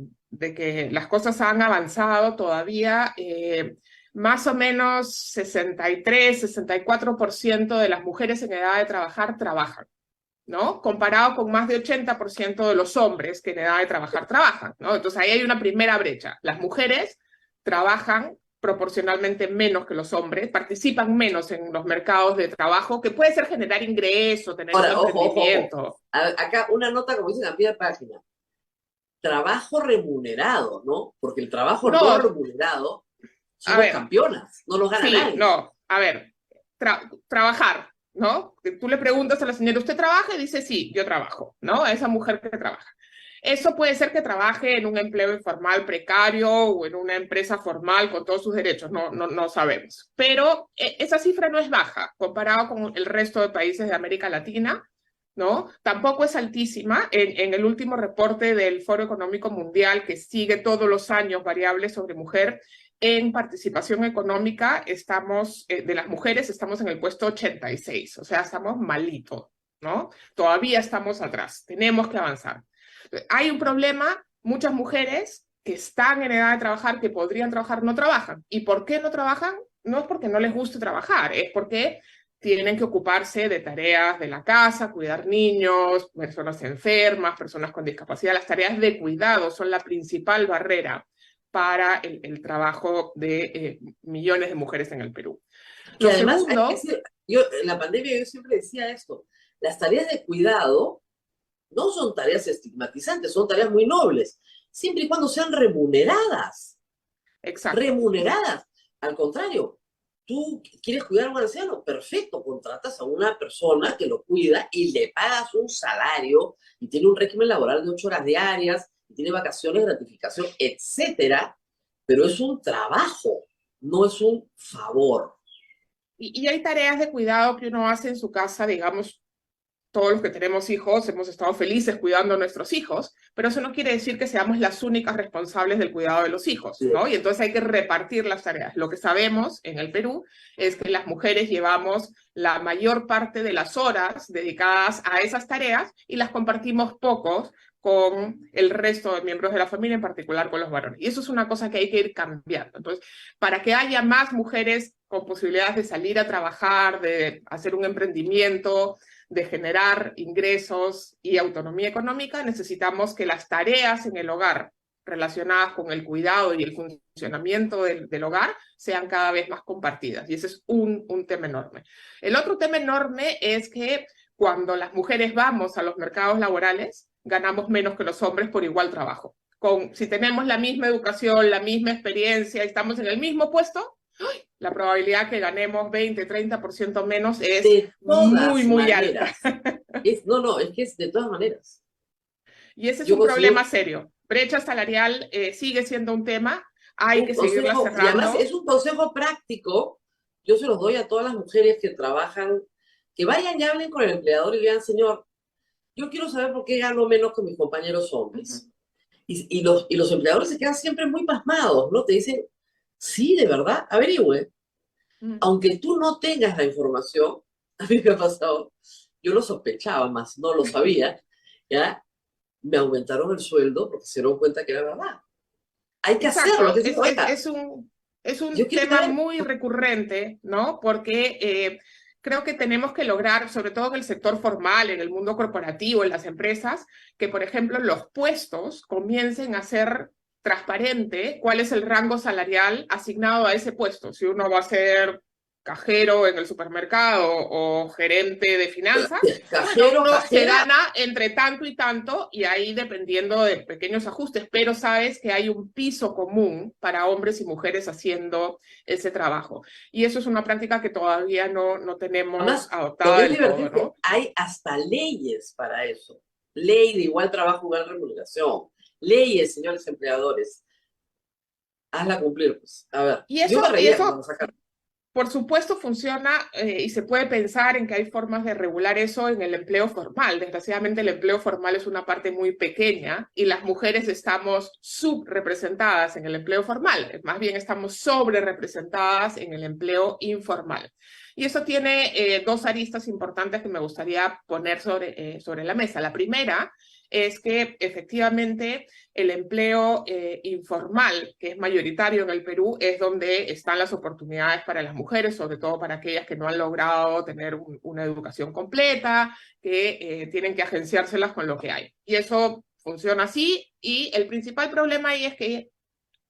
D: que las cosas han avanzado, todavía más o menos 63-64% de las mujeres en edad de trabajar trabajan, ¿no? Comparado con más de 80% de los hombres que en edad de trabajar trabajan, ¿no? Entonces ahí hay una primera brecha. Las mujeres trabajan proporcionalmente menos que los hombres, participan menos en los mercados de trabajo, que puede ser generar ingreso, tener un emprendimiento.
C: Ojo. Acá una nota, como dicen a pie de página. Trabajo remunerado, ¿no? Porque el trabajo no remunerado somos campeonas, no nos gana nadie.
D: No, a ver, trabajar, ¿no? Tú le preguntas a la señora, ¿usted trabaja? Y dice, sí, yo trabajo, ¿no? A esa mujer que trabaja. Eso puede ser que trabaje en un empleo informal precario o en una empresa formal con todos sus derechos, no sabemos. Pero esa cifra no es baja comparado con el resto de países de América Latina, ¿no? Tampoco es altísima. En el último reporte del Foro Económico Mundial, que sigue todos los años variables sobre mujer, en participación económica estamos, de las mujeres estamos en el puesto 86, o sea, estamos malitos, ¿no? Todavía estamos atrás, tenemos que avanzar. Hay un problema, muchas mujeres que están en edad de trabajar, que podrían trabajar, no trabajan. ¿Y por qué no trabajan? No es porque no les guste trabajar, es porque tienen que ocuparse de tareas de la casa, cuidar niños, personas enfermas, personas con discapacidad. Las tareas de cuidado son la principal barrera para el trabajo de millones de mujeres en el Perú.
C: Y además, en la pandemia yo siempre decía esto, las tareas de cuidado no son tareas estigmatizantes, son tareas muy nobles, siempre y cuando sean remuneradas.
D: Exacto.
C: Remuneradas. Al contrario, tú quieres cuidar a un anciano, perfecto, contratas a una persona que lo cuida y le pagas un salario y tiene un régimen laboral de 8 horas diarias, y tiene vacaciones, gratificación, etcétera, pero es un trabajo, no es un favor.
D: Y hay tareas de cuidado que uno hace en su casa, digamos, todos los que tenemos hijos hemos estado felices cuidando a nuestros hijos, pero eso no quiere decir que seamos las únicas responsables del cuidado de los hijos, ¿no? Y entonces hay que repartir las tareas. Lo que sabemos en el Perú es que las mujeres llevamos la mayor parte de las horas dedicadas a esas tareas y las compartimos pocos con el resto de miembros de la familia, en particular con los varones. Y eso es una cosa que hay que ir cambiando. Entonces, para que haya más mujeres con posibilidades de salir a trabajar, de hacer un emprendimiento, de generar ingresos y autonomía económica, necesitamos que las tareas en el hogar relacionadas con el cuidado y el funcionamiento del hogar sean cada vez más compartidas. Y ese es un tema enorme. El otro tema enorme es que cuando las mujeres vamos a los mercados laborales, ganamos menos que los hombres por igual trabajo. Si tenemos la misma educación, la misma experiencia, estamos en el mismo puesto, la probabilidad que ganemos 20-30% menos es muy alta.
C: No, es que es de todas maneras.
D: Y ese es un problema serio. Brecha salarial sigue siendo un tema, hay que seguirla cerrando.
C: Y además es un consejo práctico, yo se los doy a todas las mujeres que trabajan, que vayan y hablen con el empleador y le digan, señor, yo quiero saber por qué gano menos que mis compañeros hombres. Y los empleadores se quedan siempre muy pasmados, ¿no? Te dicen, sí, de verdad, averigüe. Aunque tú no tengas la información, a mí me ha pasado, yo lo sospechaba más, no lo sabía, ¿ya? Me aumentaron el sueldo porque se dieron cuenta que era verdad. Hay que hacerlo.
D: Es un tema muy recurrente, ¿no? Porque creo que tenemos que lograr, sobre todo en el sector formal, en el mundo corporativo, en las empresas, que, por ejemplo, los puestos comiencen a ser transparente cuál es el rango salarial asignado a ese puesto. Si uno va a ser cajero en el supermercado o gerente de finanzas, se gana entre tanto y tanto, y ahí dependiendo de pequeños ajustes, pero sabes que hay un piso común para hombres y mujeres haciendo ese trabajo. Y eso es una práctica que todavía no tenemos adoptada del todo, ¿no?
C: Hay hasta leyes para eso. Ley de igual trabajo, igual remuneración. Leyes, señores empleadores. Hazla cumplir, pues. A ver,
D: y eso por supuesto funciona y se puede pensar en que hay formas de regular eso en el empleo formal. Desgraciadamente el empleo formal es una parte muy pequeña y las mujeres estamos subrepresentadas en el empleo formal. Más bien estamos sobrerepresentadas en el empleo informal. Y eso tiene dos aristas importantes que me gustaría poner sobre la mesa. La primera es que efectivamente el empleo informal, que es mayoritario en el Perú, es donde están las oportunidades para las mujeres, sobre todo para aquellas que no han logrado tener una educación completa, que tienen que agenciárselas con lo que hay. Y eso funciona así, y el principal problema ahí es que,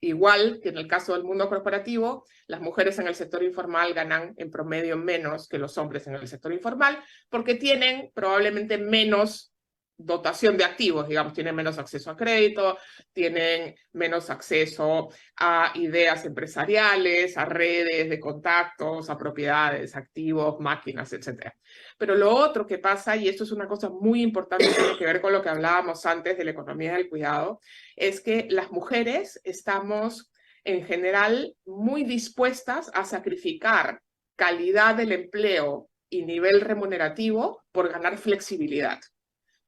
D: igual que en el caso del mundo corporativo, las mujeres en el sector informal ganan en promedio menos que los hombres en el sector informal, porque tienen probablemente menos dotación de activos, digamos, tienen menos acceso a crédito, tienen menos acceso a ideas empresariales, a redes de contactos, a propiedades, activos, máquinas, etc. Pero lo otro que pasa, y esto es una cosa muy importante que tiene que ver con lo que hablábamos antes de la economía del cuidado, es que las mujeres estamos en general muy dispuestas a sacrificar calidad del empleo y nivel remunerativo por ganar flexibilidad,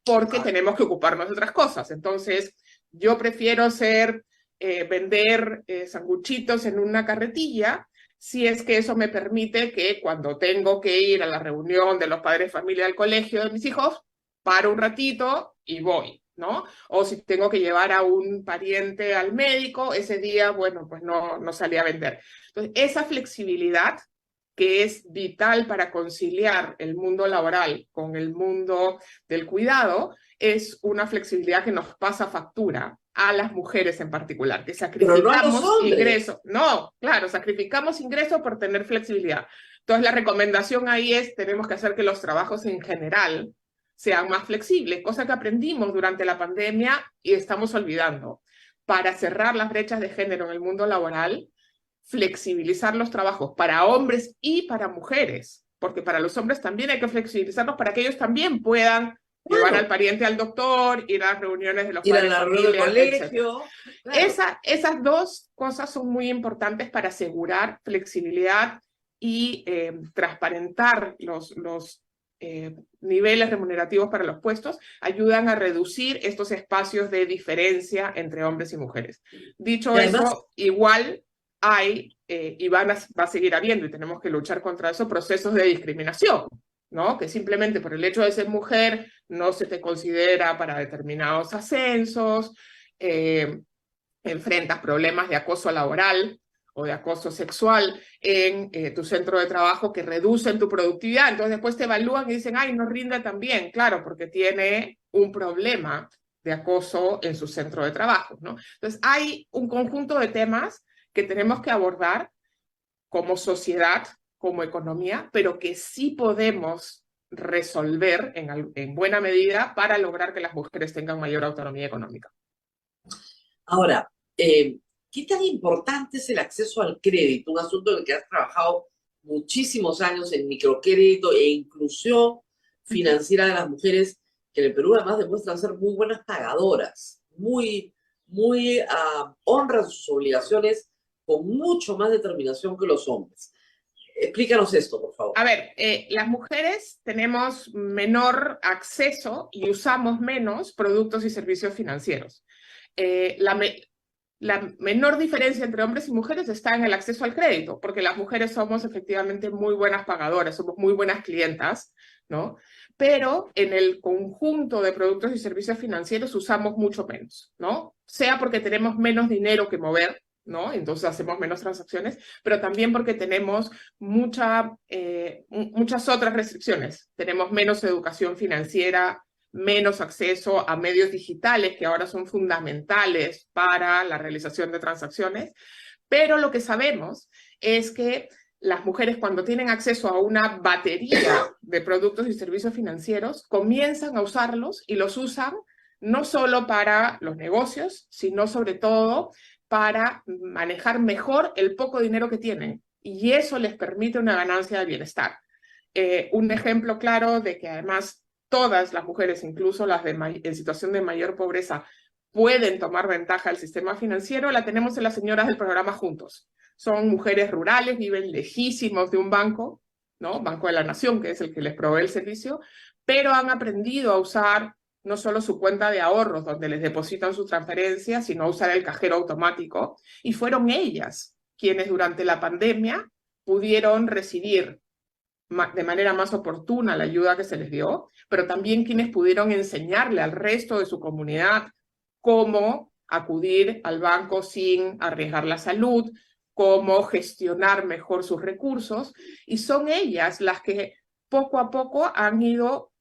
D: porque tenemos que ocuparnos de otras cosas. Entonces, yo prefiero vender sanguchitos en una carretilla, si es que eso me permite que cuando tengo que ir a la reunión de los padres de familia del colegio de mis hijos, paro un ratito y voy, ¿no? O si tengo que llevar a un pariente al médico, ese día, bueno, pues no salí a vender. Entonces, esa flexibilidad, que es vital para conciliar el mundo laboral con el mundo del cuidado, es una flexibilidad que nos pasa factura a las mujeres en particular, que sacrificamos ingresos. No, claro, sacrificamos ingresos por tener flexibilidad. Entonces la recomendación ahí es, tenemos que hacer que los trabajos en general sean más flexibles, cosa que aprendimos durante la pandemia y estamos olvidando. Para cerrar las brechas de género en el mundo laboral, flexibilizar los trabajos para hombres y para mujeres, porque para los hombres también hay que flexibilizarlos para que ellos también puedan llevar al pariente al doctor, ir a las reuniones de los padres de familia, colegio. Claro. Esas dos cosas son muy importantes para asegurar flexibilidad y transparentar los niveles remunerativos para los puestos, ayudan a reducir estos espacios de diferencia entre hombres y mujeres. Dicho eso, igual hay, y va a seguir habiendo, y tenemos que luchar contra eso, procesos de discriminación, ¿no? Que simplemente por el hecho de ser mujer no se te considera para determinados ascensos, enfrentas problemas de acoso laboral o de acoso sexual en tu centro de trabajo que reducen tu productividad. Entonces después te evalúan y dicen, ay, no rinde tan bien, claro, porque tiene un problema de acoso en su centro de trabajo, ¿no? Entonces hay un conjunto de temas que tenemos que abordar como sociedad, como economía, pero que sí podemos resolver en buena medida para lograr que las mujeres tengan mayor autonomía económica.
C: Ahora, ¿qué tan importante es el acceso al crédito? Un asunto en el que has trabajado muchísimos años en microcrédito e inclusión financiera de las mujeres, que en el Perú además demuestran ser muy buenas pagadoras, muy honran sus obligaciones con mucho más determinación que los hombres. Explícanos esto, por favor.
D: A ver, las mujeres tenemos menor acceso y usamos menos productos y servicios financieros. La menor diferencia entre hombres y mujeres está en el acceso al crédito, porque las mujeres somos efectivamente muy buenas pagadoras, somos muy buenas clientas, ¿no? Pero en el conjunto de productos y servicios financieros usamos mucho menos, ¿no? Sea porque tenemos menos dinero que mover, ¿no? Entonces hacemos menos transacciones, pero también porque tenemos muchas otras restricciones. Tenemos menos educación financiera, menos acceso a medios digitales que ahora son fundamentales para la realización de transacciones, pero lo que sabemos es que las mujeres cuando tienen acceso a una batería de productos y servicios financieros comienzan a usarlos y los usan no solo para los negocios, sino sobre todo para manejar mejor el poco dinero que tienen, y eso les permite una ganancia de bienestar. Un ejemplo claro de que además todas las mujeres, incluso las en situación de mayor pobreza, pueden tomar ventaja del sistema financiero, la tenemos en las señoras del programa Juntos. Son mujeres rurales, viven lejísimos de un banco, ¿no? Banco de la Nación, que es el que les provee el servicio, pero han aprendido a usar no solo su cuenta de ahorros, donde les depositan su transferencia, sino a usar el cajero automático, y fueron ellas quienes durante la pandemia pudieron recibir de manera más oportuna la ayuda que se les dio, pero también quienes pudieron enseñarle al resto de su comunidad cómo acudir al banco sin arriesgar la salud, cómo gestionar mejor sus recursos, y son ellas las que poco a poco han ido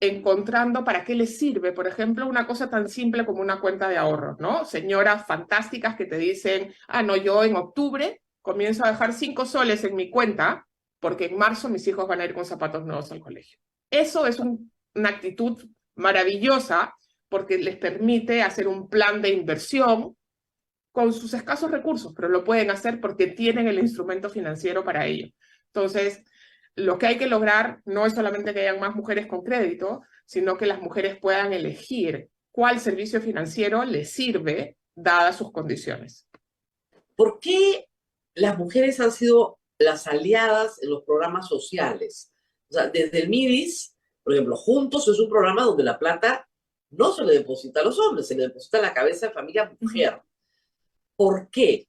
D: encontrando para qué les sirve, por ejemplo, una cosa tan simple como una cuenta de ahorros, ¿no? Señoras fantásticas que te dicen, ah, no, yo en octubre comienzo a dejar 5 soles en mi cuenta, porque en marzo mis hijos van a ir con zapatos nuevos al colegio. Eso es una actitud maravillosa porque les permite hacer un plan de inversión con sus escasos recursos, pero lo pueden hacer porque tienen el instrumento financiero para ello. Entonces, lo que hay que lograr no es solamente que hayan más mujeres con crédito, sino que las mujeres puedan elegir cuál servicio financiero les sirve dadas sus condiciones.
C: ¿Por qué las mujeres han sido las aliadas en los programas sociales? O sea, desde el MIDIS, por ejemplo, Juntos es un programa donde la plata no se le deposita a los hombres, se le deposita a la cabeza de familia mujer. ¿Por qué?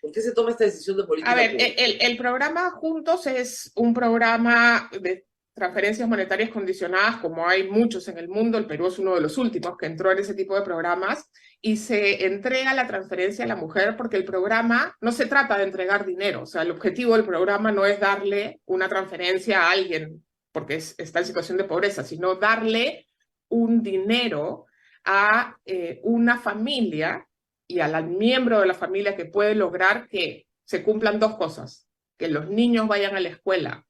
C: ¿Por qué se toma esta decisión de política?
D: A ver, el programa Juntos es un programa de transferencias monetarias condicionadas, como hay muchos en el mundo. El Perú es uno de los últimos que entró en ese tipo de programas, y se entrega la transferencia a la mujer porque el programa no se trata de entregar dinero. O sea, el objetivo del programa no es darle una transferencia a alguien porque está en situación de pobreza, sino darle un dinero a una familia y al miembro de la familia que puede lograr que se cumplan 2 cosas: que los niños vayan a la escuela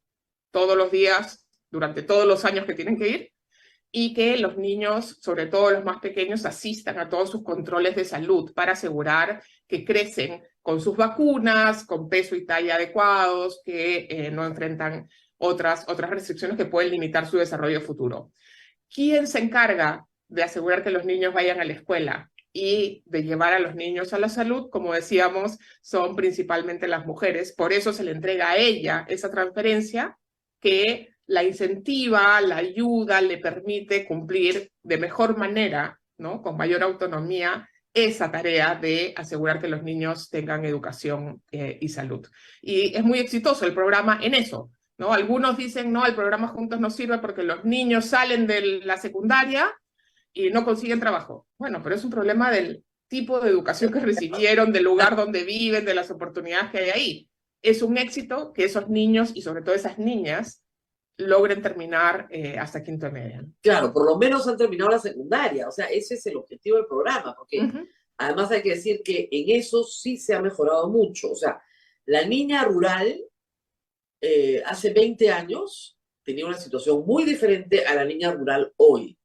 D: todos los días, durante todos los años que tienen que ir, y que los niños, sobre todo los más pequeños, asistan a todos sus controles de salud para asegurar que crecen con sus vacunas, con peso y talla adecuados, que no enfrentan otras restricciones que pueden limitar su desarrollo futuro. ¿Quién se encarga de asegurar que los niños vayan a la escuela? y de llevar a los niños a la salud, como decíamos, son principalmente las mujeres. Por eso se le entrega a ella esa transferencia que la incentiva, la ayuda, le permite cumplir de mejor manera, ¿no? Con mayor autonomía, esa tarea de asegurar que los niños tengan educación y salud. Y es muy exitoso el programa en eso, ¿no? Algunos dicen, no, el programa Juntos no sirve porque los niños salen de la secundaria y no consiguen trabajo. Bueno, pero es un problema del tipo de educación que recibieron, del lugar donde viven, de las oportunidades que hay ahí. Es un éxito que esos niños y sobre todo esas niñas logren terminar hasta quinto de media.
C: Claro, por lo menos han terminado la secundaria, o sea, ese es el objetivo del programa, porque además hay que decir que en eso sí se ha mejorado mucho. O sea, la niña rural hace 20 años tenía una situación muy diferente a la niña rural hoy.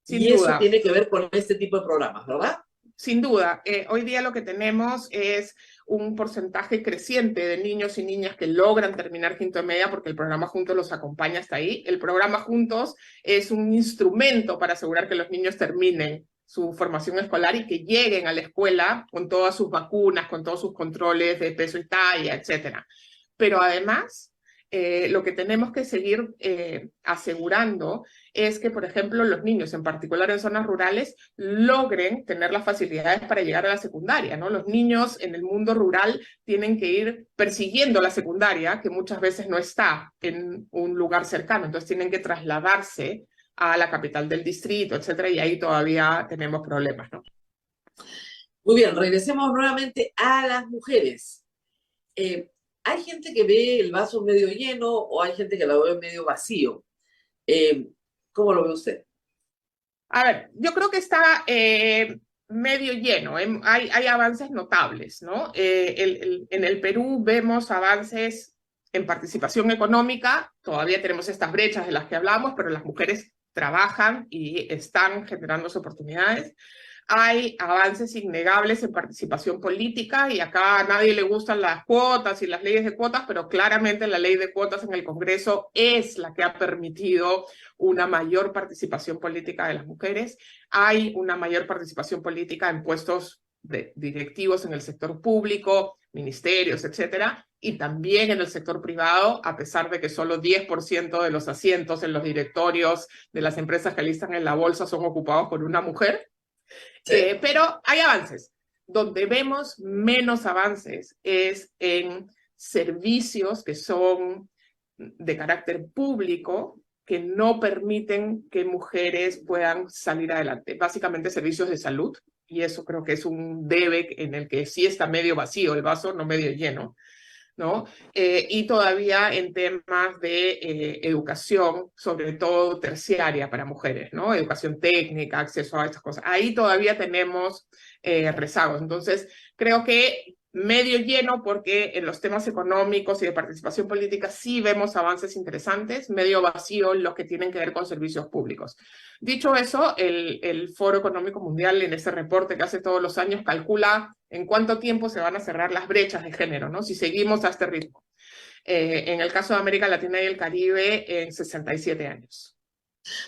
D: Sin
C: y
D: duda.
C: Eso tiene que ver con este tipo de programas, ¿verdad?
D: Sin duda. Hoy día lo que tenemos es un porcentaje creciente de niños y niñas que logran terminar quinto de media porque el programa Juntos los acompaña hasta ahí. El programa Juntos es un instrumento para asegurar que los niños terminen su formación escolar y que lleguen a la escuela con todas sus vacunas, con todos sus controles de peso y talla, etc. Pero además, lo que tenemos que seguir asegurando es que, por ejemplo, los niños, en particular en zonas rurales, logren tener las facilidades para llegar a la secundaria, ¿no? Los niños en el mundo rural tienen que ir persiguiendo la secundaria, que muchas veces no está en un lugar cercano, entonces tienen que trasladarse a la capital del distrito, etcétera, y ahí todavía tenemos problemas, ¿no?
C: Muy bien, regresemos nuevamente a las mujeres. Hay gente que ve el vaso medio lleno o hay gente que lo ve medio vacío. ¿Cómo lo ve usted?
D: A ver, yo creo que está medio lleno, hay avances notables, ¿no? En el Perú vemos avances en participación económica, todavía tenemos estas brechas de las que hablamos, pero las mujeres trabajan y están generándose oportunidades. Hay avances innegables en participación política y acá a nadie le gustan las cuotas y las leyes de cuotas, pero claramente la ley de cuotas en el Congreso es la que ha permitido una mayor participación política de las mujeres. Hay una mayor participación política en puestos directivos en el sector público, ministerios, etcétera, y también en el sector privado, a pesar de que solo 10% de los asientos en los directorios de las empresas que listan en la bolsa son ocupados por una mujer. Sí. Pero hay avances. Donde vemos menos avances es en servicios que son de carácter público, que no permiten que mujeres puedan salir adelante. Básicamente servicios de salud, y eso creo que es un debe en el que sí está medio vacío el vaso, no medio lleno, ¿no? Y todavía en temas de educación, sobre todo terciaria para mujeres, ¿no? Educación técnica, acceso a estas cosas. Ahí todavía tenemos rezagos. Entonces, creo que medio lleno porque en los temas económicos y de participación política sí vemos avances interesantes, medio vacío en los que tienen que ver con servicios públicos. Dicho eso, el Foro Económico Mundial en ese reporte que hace todos los años calcula en cuánto tiempo se van a cerrar las brechas de género, ¿no? Si seguimos a este ritmo. En el caso de América Latina y el Caribe, en 67 años.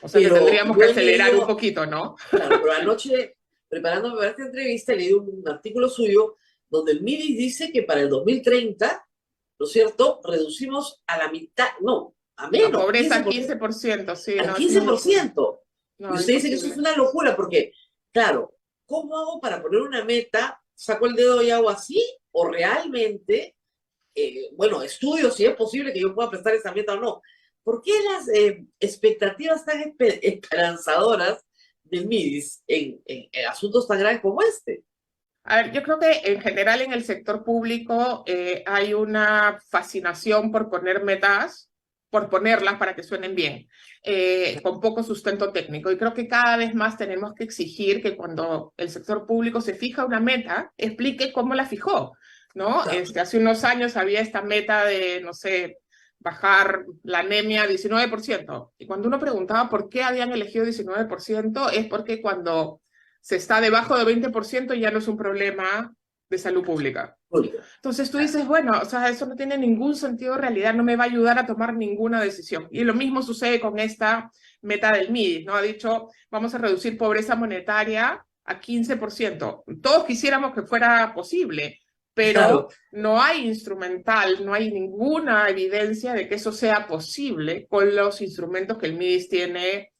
D: O sea, pero que tendríamos que acelerar un poquito, ¿no?
C: Claro, pero anoche, preparándome para esta entrevista, leí un artículo suyo donde el MIDIS dice que para el 2030, ¿no es cierto?, reducimos a la mitad, no, a menos.
D: La pobreza al 15%, sí.
C: Al
D: no,
C: 15%.
D: No,
C: y usted dice que eso es una locura, porque, claro, ¿cómo hago para poner una meta? ¿Saco el dedo y hago así? ¿O realmente, bueno, estudio si es posible que yo pueda prestar esa meta o no? ¿Por qué las expectativas tan esperanzadoras del MIDIS en asuntos tan graves como este?
D: A ver, yo creo que en general en el sector público hay una fascinación por poner metas, por ponerlas para que suenen bien, con poco sustento técnico. Y creo que cada vez más tenemos que exigir que cuando el sector público se fija una meta, explique cómo la fijó, ¿no? Claro. Hace unos años había esta meta de, no sé, bajar la anemia 19%. Y cuando uno preguntaba por qué habían elegido 19%, es porque cuando se está debajo de 20% ya no es un problema de salud pública. Entonces tú dices, bueno, o sea, eso no tiene ningún sentido de realidad, no me va a ayudar a tomar ninguna decisión. Y lo mismo sucede con esta meta del MIDIS, ¿no? Ha dicho, vamos a reducir pobreza monetaria a 15%. Todos quisiéramos que fuera posible, pero
C: Claro.
D: no hay instrumental, no hay ninguna evidencia de que eso sea posible con los instrumentos que el MIDIS tiene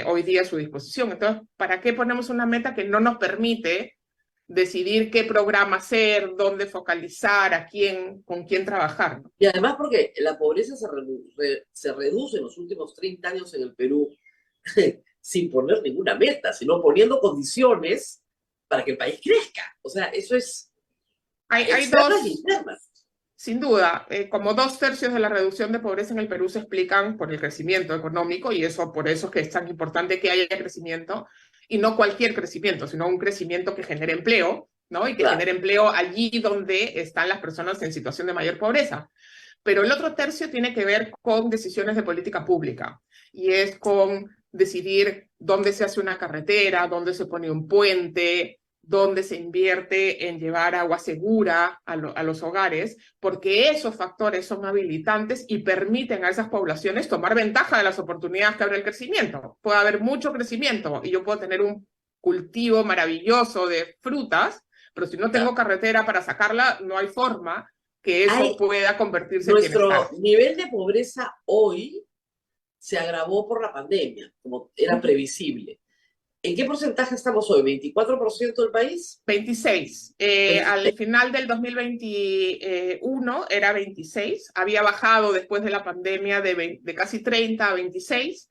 D: hoy día a su disposición. Entonces, ¿para qué ponemos una meta que no nos permite decidir qué programa hacer, dónde focalizar, con quién trabajar?
C: Y además porque la pobreza se reduce en los últimos 30 años en el Perú sin poner ninguna meta, sino poniendo condiciones para que el país crezca. O sea, eso es
D: Hay
C: externas
D: dos,
C: e internas.
D: sin duda, como 2/3 de la reducción de pobreza en el Perú se explican por el crecimiento económico, y por eso es que es tan importante que haya crecimiento, y no cualquier crecimiento, sino un crecimiento que genere empleo, ¿no? Y que
C: Claro.
D: genere empleo allí donde están las personas en situación de mayor pobreza. Pero el otro tercio tiene que ver con decisiones de política pública, y es con decidir dónde se hace una carretera, dónde se pone un puente, dónde se invierte en llevar agua segura a los hogares, porque esos factores son habilitantes y permiten a esas poblaciones tomar ventaja de las oportunidades que abre el crecimiento. Puede haber mucho crecimiento y yo puedo tener un cultivo maravilloso de frutas, pero si no tengo carretera para sacarla, no hay forma que eso pueda convertirse en bienestar.
C: Nuestro nivel de pobreza hoy se agravó por la pandemia, como era previsible. ¿En qué porcentaje estamos hoy? ¿24% del país?
D: 26. Al final del 2021 era 26. Había bajado después de la pandemia de casi 30 a 26.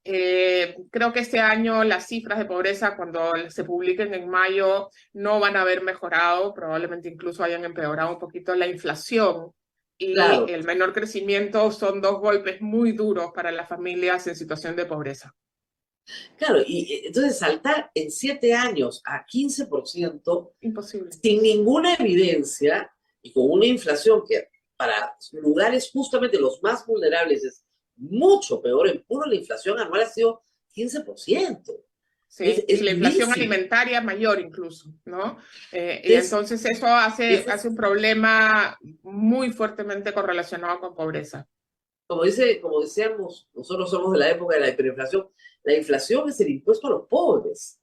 D: Creo que este año las cifras de pobreza, cuando se publiquen en mayo, no van a haber mejorado, probablemente incluso hayan empeorado un poquito. La inflación y
C: Claro.
D: el menor crecimiento son dos golpes muy duros para las familias en situación de pobreza.
C: Claro, y entonces saltar en 7 años a 15%,
D: imposible,
C: sin ninguna evidencia y con una inflación que para lugares justamente los más vulnerables es mucho peor. En puro la inflación anual ha sido 15%.
D: Sí, y la inflación alimentaria mayor incluso, ¿no? Y entonces eso hace un problema muy fuertemente correlacionado con pobreza.
C: Como decíamos, nosotros somos de la época de la hiperinflación. La inflación es el impuesto a los pobres.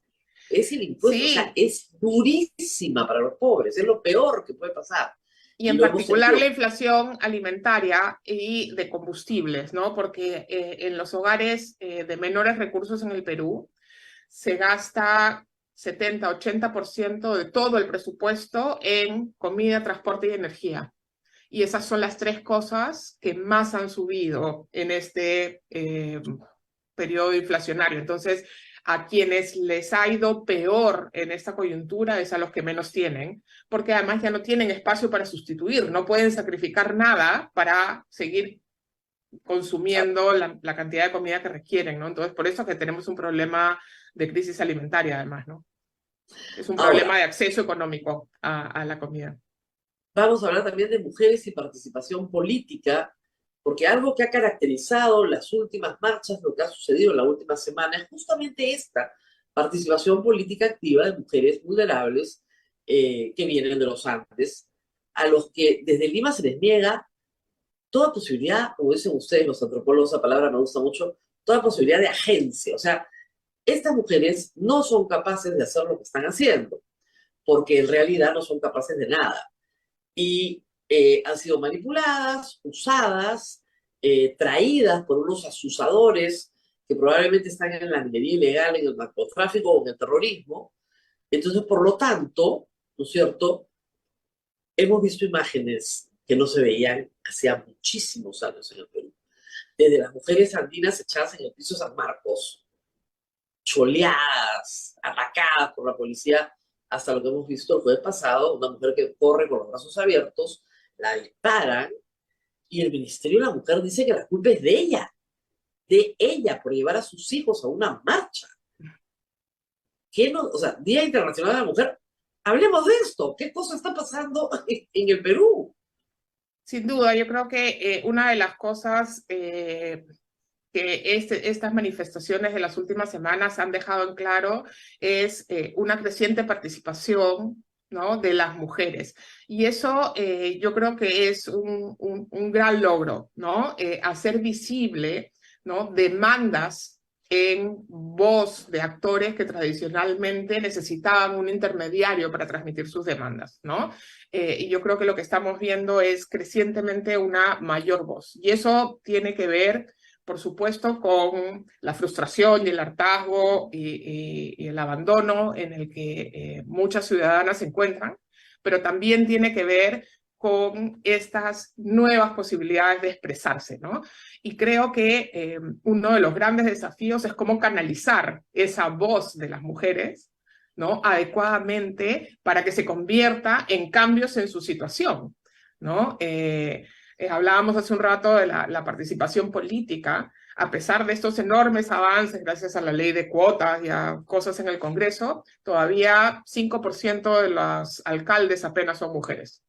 C: Es el impuesto,
D: sí.
C: O sea, es durísima para los pobres. Es lo peor que puede pasar.
D: Y en particular la inflación alimentaria y de combustibles, ¿no? Porque en los hogares de menores recursos en el Perú se gasta 70-80% de todo el presupuesto en comida, transporte y energía. Y esas son las 3 cosas que más han subido en este periodo inflacionario. Entonces, a quienes les ha ido peor en esta coyuntura es a los que menos tienen, porque además ya no tienen espacio para sustituir, no pueden sacrificar nada para seguir consumiendo la cantidad de comida que requieren, ¿no? Entonces, por eso es que tenemos un problema de crisis alimentaria, además, ¿no? Es un problema de acceso económico a la comida.
C: Vamos a hablar también de mujeres y participación política, porque algo que ha caracterizado las últimas marchas, lo que ha sucedido en la última semana, es justamente esta participación política activa de mujeres vulnerables que vienen de los Andes, a los que desde Lima se les niega toda posibilidad, como dicen ustedes, los antropólogos, esa palabra me gusta mucho, toda posibilidad de agencia. O sea, estas mujeres no son capaces de hacer lo que están haciendo, porque en realidad no son capaces de nada. Y han sido manipuladas, usadas, traídas por unos asusadores que probablemente están en la minería ilegal, en el narcotráfico o en el terrorismo. Entonces, por lo tanto, ¿no es cierto?, hemos visto imágenes que no se veían hacía muchísimos años en el Perú. Desde las mujeres andinas echadas en el piso de San Marcos, choleadas, atacadas por la policía, hasta lo que hemos visto el jueves pasado, una mujer que corre con los brazos abiertos, la disparan, y el Ministerio de la Mujer dice que la culpa es de ella, por llevar a sus hijos a una marcha. ¿Qué no? O sea, Día Internacional de la Mujer, hablemos de esto. ¿Qué cosa está pasando en el Perú?
D: Sin duda, yo creo que una de las cosas que estas manifestaciones de las últimas semanas han dejado en claro es una creciente participación, ¿no?, de las mujeres. Y eso yo creo que es un gran logro, ¿no? Hacer visible, ¿no?, demandas en voz de actores que tradicionalmente necesitaban un intermediario para transmitir sus demandas, ¿no? Y yo creo que lo que estamos viendo es crecientemente una mayor voz. Y eso tiene que ver, por supuesto, con la frustración y el hartazgo y el abandono en el que muchas ciudadanas se encuentran, pero también tiene que ver con estas nuevas posibilidades de expresarse, ¿no? Y creo que uno de los grandes desafíos es cómo canalizar esa voz de las mujeres, ¿no? Adecuadamente para que se convierta en cambios en su situación, ¿no? Hablábamos hace un rato de la participación política. A pesar de estos enormes avances, gracias a la ley de cuotas y a cosas en el Congreso, todavía 5% de los alcaldes apenas son mujeres,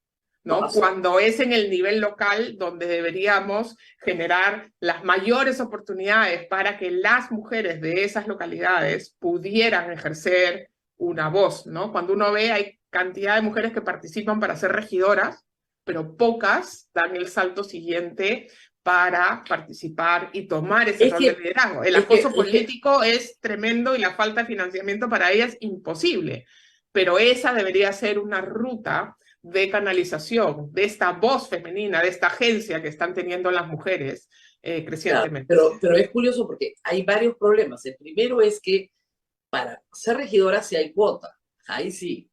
D: ¿no? Cuando es en el nivel local donde deberíamos generar las mayores oportunidades para que las mujeres de esas localidades pudieran ejercer una voz, ¿no? Cuando uno ve, hay cantidad de mujeres que participan para ser regidoras, pero pocas dan el salto siguiente para participar y tomar ese rol de liderazgo. El acoso político es tremendo y la falta de financiamiento para ellas imposible, pero esa debería ser una ruta de canalización de esta voz femenina, de esta agencia que están teniendo las mujeres crecientemente.
C: Claro, pero es curioso porque hay varios problemas. El primero es que para ser regidora sí hay cuota, ahí sí,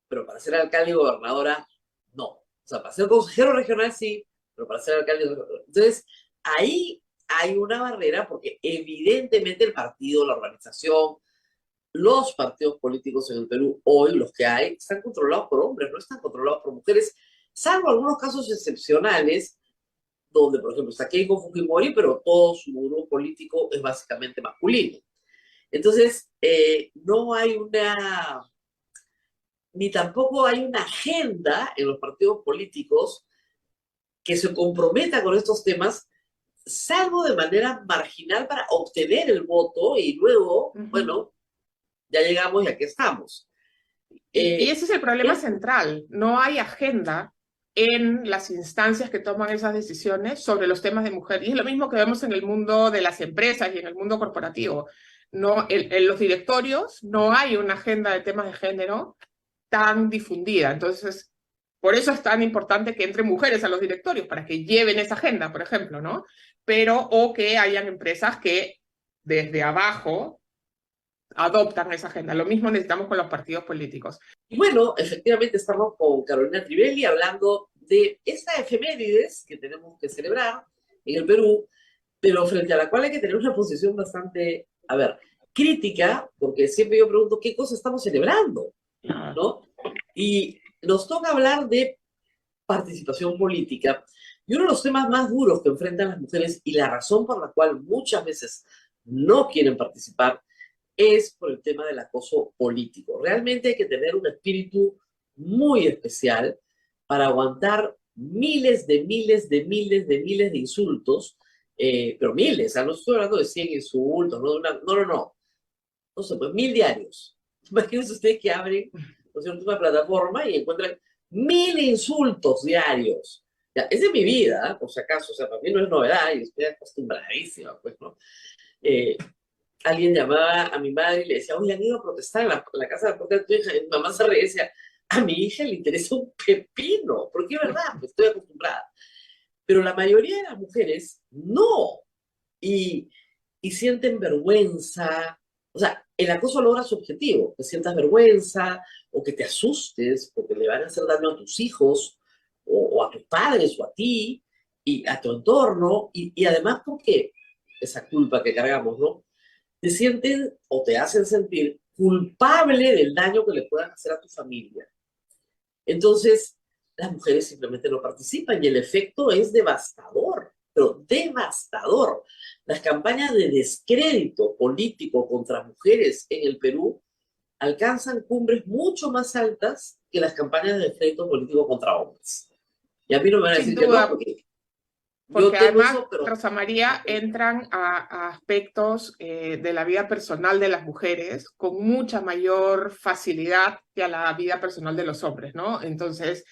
C: pero para ser alcalde y gobernadora no. O sea, para ser consejero regional sí, pero para ser alcalde y gobernadora. Entonces, ahí hay una barrera porque evidentemente el partido, la organización, los partidos políticos en el Perú hoy, los que hay, están controlados por hombres, no están controlados por mujeres, salvo algunos casos excepcionales, donde, por ejemplo, está Keiko Fujimori, pero todo su grupo político es básicamente masculino. Entonces, no hay ni tampoco hay una agenda en los partidos políticos que se comprometa con estos temas, salvo de manera marginal para obtener el voto y luego, bueno, ya llegamos y aquí estamos.
D: Y ese es el problema central. No hay agenda en las instancias que toman esas decisiones sobre los temas de mujer. Y es lo mismo que vemos en el mundo de las empresas y en el mundo corporativo. No, en los directorios no hay una agenda de temas de género tan difundida. Entonces, por eso es tan importante que entren mujeres a los directorios, para que lleven esa agenda, por ejemplo, ¿no? O que hayan empresas que desde abajo adoptan esa agenda. Lo mismo necesitamos con los partidos políticos.
C: Y bueno, efectivamente estamos con Carolina Trivelli hablando de esta efemérides que tenemos que celebrar en el Perú, pero frente a la cual hay que tener una posición bastante, crítica, porque siempre yo pregunto qué cosa estamos celebrando, ¿no? Y nos toca hablar de participación política. Y uno de los temas más duros que enfrentan las mujeres y la razón por la cual muchas veces no quieren participar es por el tema del acoso político. Realmente hay que tener un espíritu muy especial para aguantar miles de insultos, pero miles, no estoy hablando de 100 insultos, no. No sé, pues 1000 diarios. Imagínense ustedes que abren, ¿no es cierto?, una plataforma y encuentran 1000 insultos diarios. Ya, es de mi vida, por si acaso, o sea, para mí no es novedad y estoy acostumbradísima, pues, ¿no? Alguien llamaba a mi madre y le decía, oye, han ido a protestar en la casa de deporte de tu hija. Y mi mamá se reía y decía, a mi hija le interesa un pepino, porque es verdad, pues estoy acostumbrada. Pero la mayoría de las mujeres no, y sienten vergüenza. O sea, el acoso logra su objetivo, que sientas vergüenza o que te asustes porque le van a hacer daño a tus hijos o a tus padres o a ti y a tu entorno, y además porque esa culpa que cargamos, ¿no? Te sienten o te hacen sentir culpable del daño que le puedan hacer a tu familia. Entonces, las mujeres simplemente no participan y el efecto es devastador, pero devastador. Las campañas de descrédito político contra mujeres en el Perú alcanzan cumbres mucho más altas que las campañas de descrédito político contra hombres. Y a mí no me van a decir que no,
D: porque además, eso, pero Rosa María, entran a aspectos de la vida personal de las mujeres con mucha mayor facilidad que a la vida personal de los hombres, ¿no? Entonces,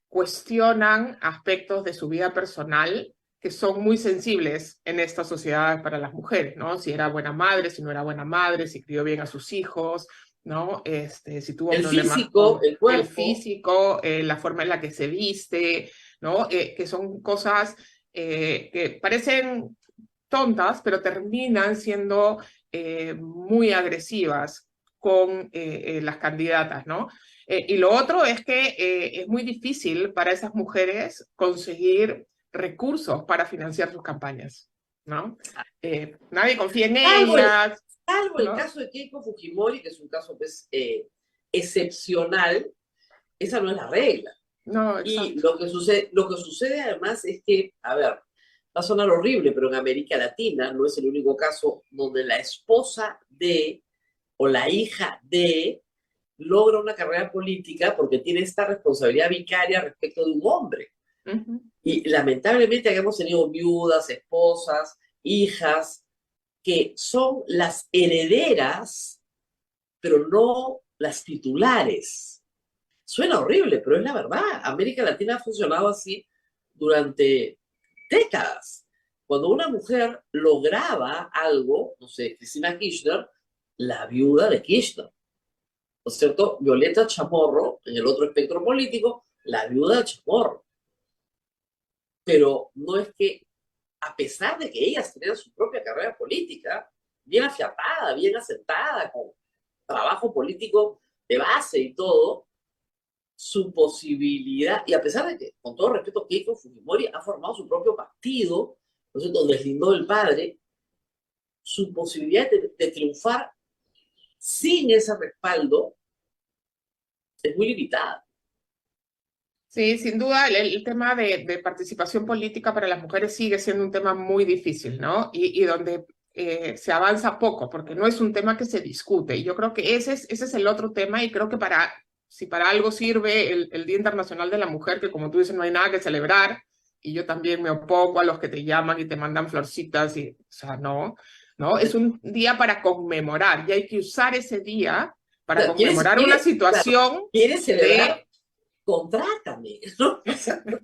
D: cuestionan aspectos de su vida personal que son muy sensibles en esta sociedad para las mujeres, ¿no? Si era buena madre, si no era buena madre, si crió bien a sus hijos, ¿no? Si tuvo
C: El
D: problemas
C: físico,
D: con
C: el
D: el
C: cuerpo.
D: físico, la forma en la que se viste, ¿no? Que son cosas que parecen tontas, pero terminan siendo muy agresivas con las candidatas, ¿no? Y lo otro es que es muy difícil para esas mujeres conseguir recursos para financiar sus campañas, ¿no? Nadie confía en
C: Salvo el,
D: ellas,
C: salvo el
D: ¿no?
C: caso de Keiko Fujimori, que es un caso pues, excepcional, esa no es la regla.
D: No,
C: Y
D: exacto.
C: lo que sucede además es que, a ver, va a sonar horrible, pero en América Latina no es el único caso donde la esposa de o la hija de logra una carrera política porque tiene esta responsabilidad vicaria respecto de un hombre.
D: Uh-huh.
C: Y lamentablemente hemos tenido viudas, esposas, hijas, que son las herederas, pero no las titulares. Suena horrible, pero es la verdad. América Latina ha funcionado así durante décadas. Cuando una mujer lograba algo, no sé, Cristina Kirchner, la viuda de Kirchner, ¿no es cierto? Violeta Chamorro, en el otro espectro político, la viuda de Chamorro. Pero no es que, a pesar de que ellas tenían su propia carrera política, bien afiatada, bien asentada, con trabajo político de base y todo, su posibilidad, y a pesar de que, con todo respeto, Keiko Fujimori ha formado su propio partido, ¿no es cierto?, deslindó del padre, su posibilidad de triunfar sin ese respaldo es muy limitada.
D: Sí, sin duda el tema de participación política para las mujeres sigue siendo un tema muy difícil, ¿no? Y donde se avanza poco, porque no es un tema que se discute. Y yo creo que ese es el otro tema y creo que si para algo sirve el Día Internacional de la Mujer, que como tú dices no hay nada que celebrar, y yo también me opongo a los que te llaman y te mandan florcitas, y, o sea, no, ¿no? Es un día para conmemorar y hay que usar ese día para
C: Claro,
D: conmemorar una situación
C: ¿quieres celebrar?
D: de...
C: Contrátame, ¿no?
D: No,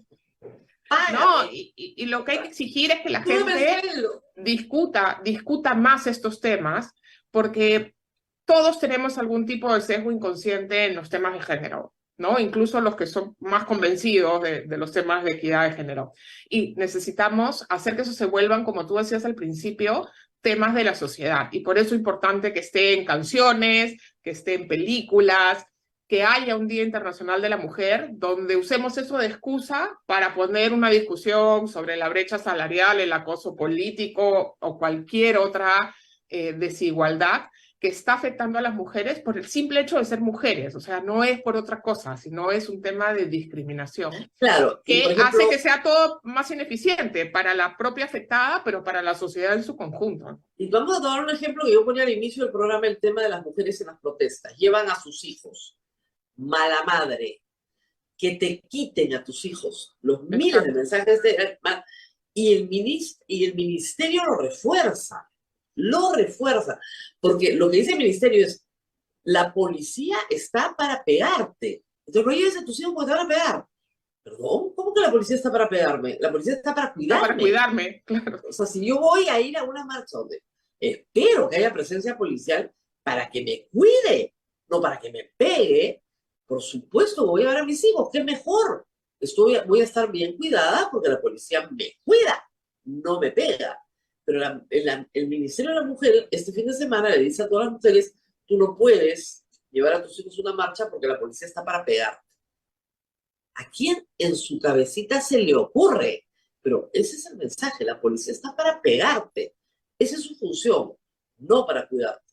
C: Págame.
D: y lo que hay que exigir es que la
C: Súbeme el
D: gente
C: sueldo.
D: discuta más estos temas, porque todos tenemos algún tipo de sesgo inconsciente en los temas de género, ¿no? Incluso los que son más convencidos de los temas de equidad de género. Y necesitamos hacer que eso se vuelvan, como tú decías al principio, temas de la sociedad. Y por eso es importante que esté en canciones, que esté en películas, que haya un Día Internacional de la Mujer, donde usemos eso de excusa para poner una discusión sobre la brecha salarial, el acoso político o cualquier otra desigualdad que está afectando a las mujeres por el simple hecho de ser mujeres. O sea, no es por otra cosa, sino es un tema de discriminación
C: Claro, y por
D: que
C: ejemplo,
D: hace que sea todo más ineficiente para la propia afectada, pero para la sociedad en su conjunto.
C: y vamos a tomar un ejemplo que yo ponía al inicio del programa, el tema de las mujeres en las protestas. Llevan a sus hijos, mala madre, que te quiten a tus hijos los miles de
D: Exacto.
C: mensajes y el ministerio lo refuerza, porque lo que dice el ministerio es, la policía está para pegarte. Entonces no lleves a tus hijos porque te van a pegar. Perdón, ¿cómo que la policía está para pegarme? La policía está para
D: Está para
C: cuidarme.
D: cuidarme, claro.
C: O sea, si yo voy a ir a una marcha donde espero que haya presencia policial para que me cuide, no para que me pegue, por supuesto voy a ver a mis hijos, qué mejor. Voy a estar bien cuidada porque la policía me cuida, no me pega. Pero el Ministerio de la Mujer este fin de semana le dice a todas las mujeres, tú no puedes llevar a tus hijos a una marcha porque la policía está para pegar. ¿A quién en su cabecita se le ocurre? Pero ese es el mensaje, la policía está para pegarte. Esa es su función, no para cuidarte.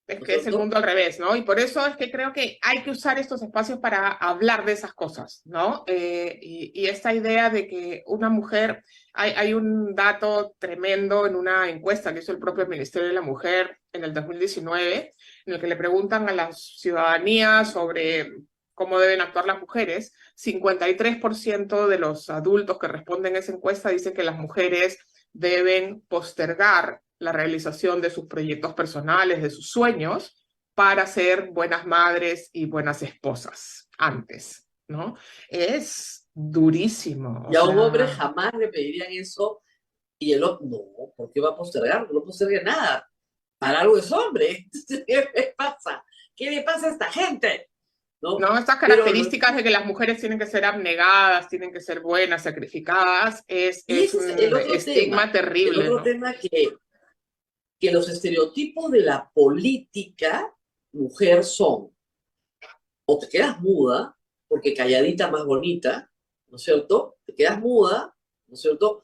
D: Es
C: ¿No es
D: que es el
C: cierto?
D: mundo al revés, ¿no? Y por eso es que creo que hay que usar estos espacios para hablar de esas cosas, ¿no? Y esta idea de que una mujer, hay un dato tremendo en una encuesta que hizo el propio Ministerio de la Mujer en el 2019, en el que le preguntan a la ciudadanía sobre cómo deben actuar las mujeres. 53% de los adultos que responden a esa encuesta dicen que las mujeres deben postergar la realización de sus proyectos personales, de sus sueños, para ser buenas madres y buenas esposas antes, ¿no? Es durísimo. O
C: Y a un hombre
D: sea,
C: jamás le pedirían eso, y el otro, no, ¿por qué va a postergar? No posterga nada. Para algo es hombre. ¿Qué le pasa? ¿Qué le pasa a esta gente? ¿No?
D: ¿no? Estas
C: Pero,
D: características de que las mujeres tienen que ser abnegadas, tienen que ser buenas, sacrificadas,
C: y
D: es
C: ese es el
D: un
C: otro tema.
D: estigma
C: El
D: terrible,
C: otro
D: ¿no?
C: tema que los estereotipos de la política mujer son, o te quedas muda, porque calladita más bonita, ¿no es cierto? Te quedas muda, ¿no es cierto?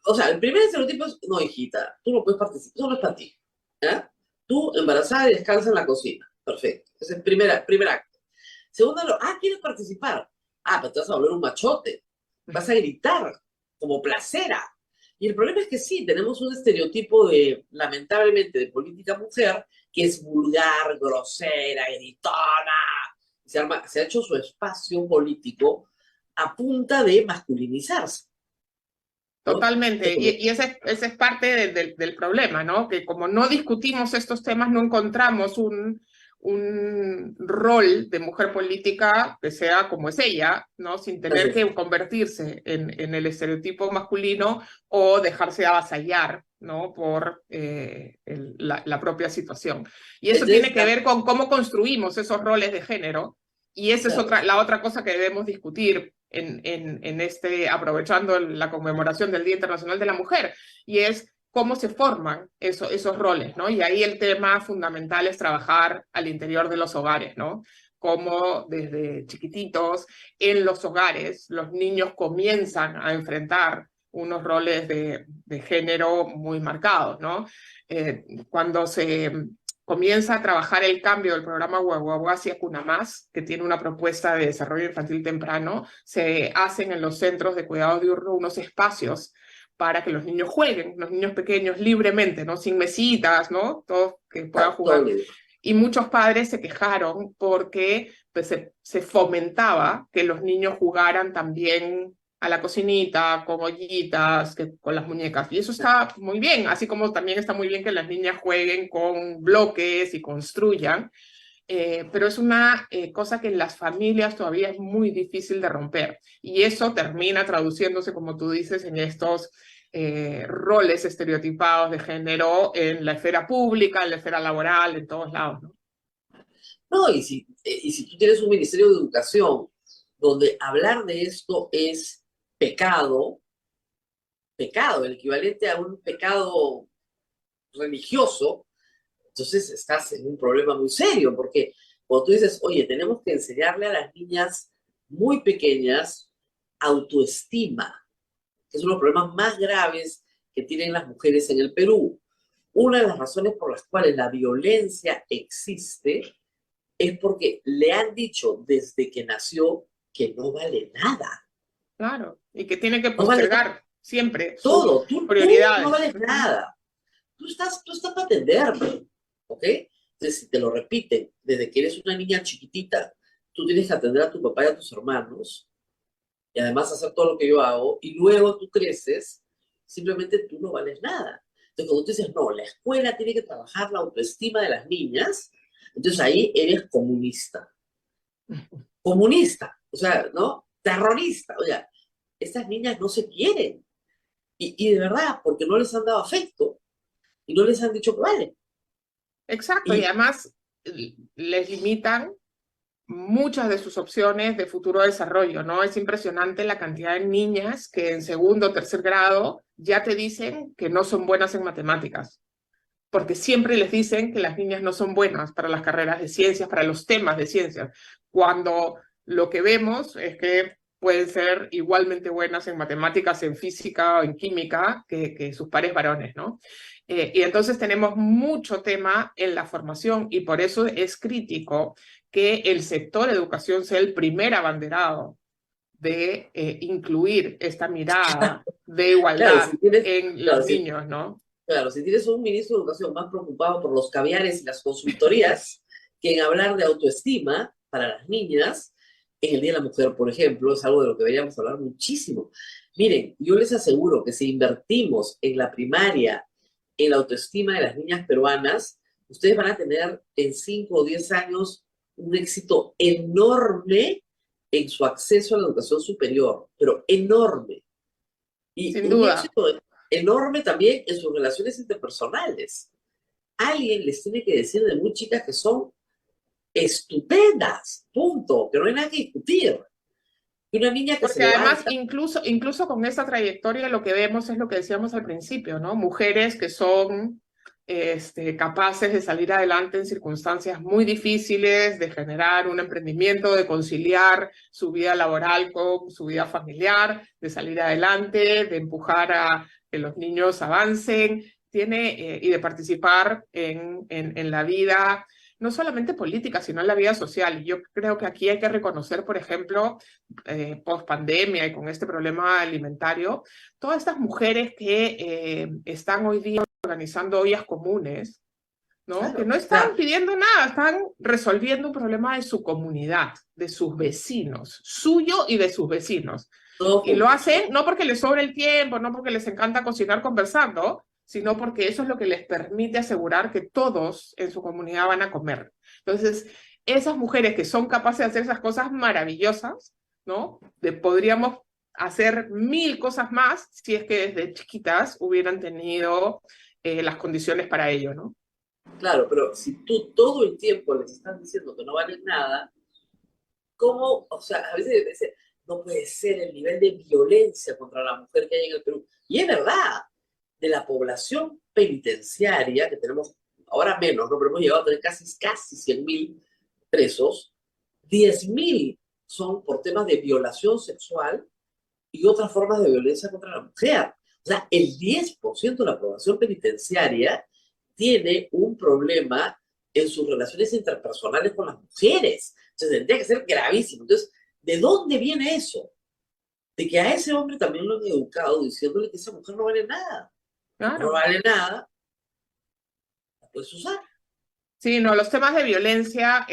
C: O sea, el primer estereotipo es, no, hijita, tú no puedes participar, eso no es para ti. ¿Ya? Tú, embarazada y descansa en la cocina. Perfecto. Ese es el primer acto. Segundo, ¿quieres participar? Pero te vas a volver un machote. Vas a gritar como placera. Y el problema es que sí, tenemos un estereotipo de, lamentablemente, de política mujer que es vulgar, grosera, gritona. Se ha hecho su espacio político a punta de masculinizarse, ¿no?
D: Totalmente, y ese es parte del problema, ¿no? Que como no discutimos estos temas, no encontramos un rol de mujer política que sea como es ella, ¿no? Sin tener
C: Entonces,
D: que convertirse en el estereotipo masculino o dejarse avasallar, ¿no? Por la propia situación. Y eso tiene que ver con cómo construimos esos roles de género, y esa es
C: claro.
D: la otra cosa que debemos discutir aprovechando la conmemoración del Día Internacional de la Mujer, y es cómo se forman esos roles, ¿no? Y ahí el tema fundamental es trabajar al interior de los hogares, ¿no? Cómo desde chiquititos en los hogares los niños comienzan a enfrentar unos roles de género muy marcados, ¿no? Cuando se comienza a trabajar el cambio del programa Guaguaguá hacia Cunamás, que tiene una propuesta de desarrollo infantil temprano, se hacen en los centros de cuidado diurno unos espacios para que los niños jueguen, los niños pequeños libremente, ¿no? Sin mesitas, ¿no? Todos que puedan jugar. Y muchos padres se quejaron porque pues, se fomentaba que los niños jugaran también a la cocinita, con ollitas, con las muñecas. Y eso está muy bien, así como también está muy bien que las niñas jueguen con bloques y construyan, pero es una cosa que en las familias todavía es muy difícil de romper. Y eso termina traduciéndose, como tú dices, en estos roles estereotipados de género en la esfera pública, en la esfera laboral, en todos lados, ¿no?
C: No, y si tú tienes un Ministerio de Educación donde hablar de esto es pecado, el equivalente a un pecado religioso, entonces estás en un problema muy serio, porque cuando tú dices, oye, tenemos que enseñarle a las niñas muy pequeñas autoestima, que es uno de los problemas más graves que tienen las mujeres en el Perú. Una de las razones por las cuales la violencia existe es porque le han dicho desde que nació que no vale nada.
D: Claro, y que tiene que
C: No vale
D: postergar siempre sus
C: todo. Tú no
D: prioridades.
C: vales nada. Tú estás para atenderme, ¿ok? Entonces, si te lo repiten desde que eres una niña chiquitita, tú tienes que atender a tu papá y a tus hermanos, y además hacer todo lo que yo hago, y luego tú creces, simplemente tú no vales nada. Entonces, cuando tú dices, no, la escuela tiene que trabajar la autoestima de las niñas, entonces ahí eres comunista. Comunista, o sea, ¿no? Terrorista. O sea, estas niñas no se quieren. Y de verdad, porque no les han dado afecto y no les han dicho que vale.
D: Exacto, y
C: Y
D: además les limitan muchas de sus opciones de futuro desarrollo, ¿no? Es impresionante la cantidad de niñas que en segundo o tercer grado ya te dicen que no son buenas en matemáticas, porque siempre les dicen que las niñas no son buenas para las carreras de ciencias, para los temas de ciencias, cuando lo que vemos es que pueden ser igualmente buenas en matemáticas, en física o en química que sus pares varones, ¿no? Y entonces tenemos mucho tema en la formación, y por eso es crítico que el sector educación sea el primer abanderado de incluir esta mirada de
C: claro,
D: igualdad en los niños, ¿no?
C: Claro, si tienes un ministro de Educación más preocupado por los caviares y las consultorías que en hablar de autoestima para las niñas, en el Día de la Mujer, por ejemplo, es algo de lo que deberíamos hablar muchísimo. Miren, yo les aseguro que si invertimos en la primaria, en la autoestima de las niñas peruanas, ustedes van a tener en 5 o 10 años un éxito enorme en su acceso a la educación superior, pero enorme. Y
D: Sin
C: un
D: duda.
C: éxito enorme también en sus relaciones interpersonales. Alguien les tiene que decir de muy chicas que son estupendas, punto, que no hay nada que discutir. Y una niña que se
D: Porque además,
C: levanta,
D: incluso con esa trayectoria, lo que vemos es lo que decíamos al principio, ¿no? Mujeres que son capaces de salir adelante en circunstancias muy difíciles, de generar un emprendimiento, de conciliar su vida laboral con su vida familiar, de salir adelante, de empujar a que los niños avancen, y de participar en la vida, no solamente política, sino en la vida social. Y yo creo que aquí hay que reconocer, por ejemplo, post pandemia y con este problema alimentario, todas estas mujeres que están hoy día organizando ollas comunes, ¿no?
C: claro,
D: Que no
C: o sea,
D: están pidiendo nada, están resolviendo un problema de su comunidad, de sus vecinos, suyo y de sus vecinos.
C: todos
D: Y lo
C: juntos.
D: hacen no porque les sobra el tiempo, no porque les encanta cocinar conversando, sino porque eso es lo que les permite asegurar que todos en su comunidad van a comer. Entonces, esas mujeres que son capaces de hacer esas cosas maravillosas, ¿no? Podríamos hacer 1000 cosas más si es que desde chiquitas hubieran tenido las condiciones para ello, ¿no?
C: Claro, pero si tú todo el tiempo les estás diciendo que no valen nada, ¿cómo? O sea, a veces dicen, no puede ser el nivel de violencia contra la mujer que hay en el Perú. Y es verdad, de la población penitenciaria, que tenemos ahora menos, ¿no? Pero hemos llegado a tener casi 100.000 presos, 10.000 son por temas de violación sexual y otras formas de violencia contra la mujer. O sea, el 10% de la población penitenciaria tiene un problema en sus relaciones interpersonales con las mujeres. Entonces, tendría que ser gravísimo. Entonces, ¿de dónde viene eso? De que a ese hombre también lo han educado diciéndole que esa mujer no vale nada. No
D: Claro.
C: vale nada, la puedes usar.
D: Sí, no, los temas de violencia,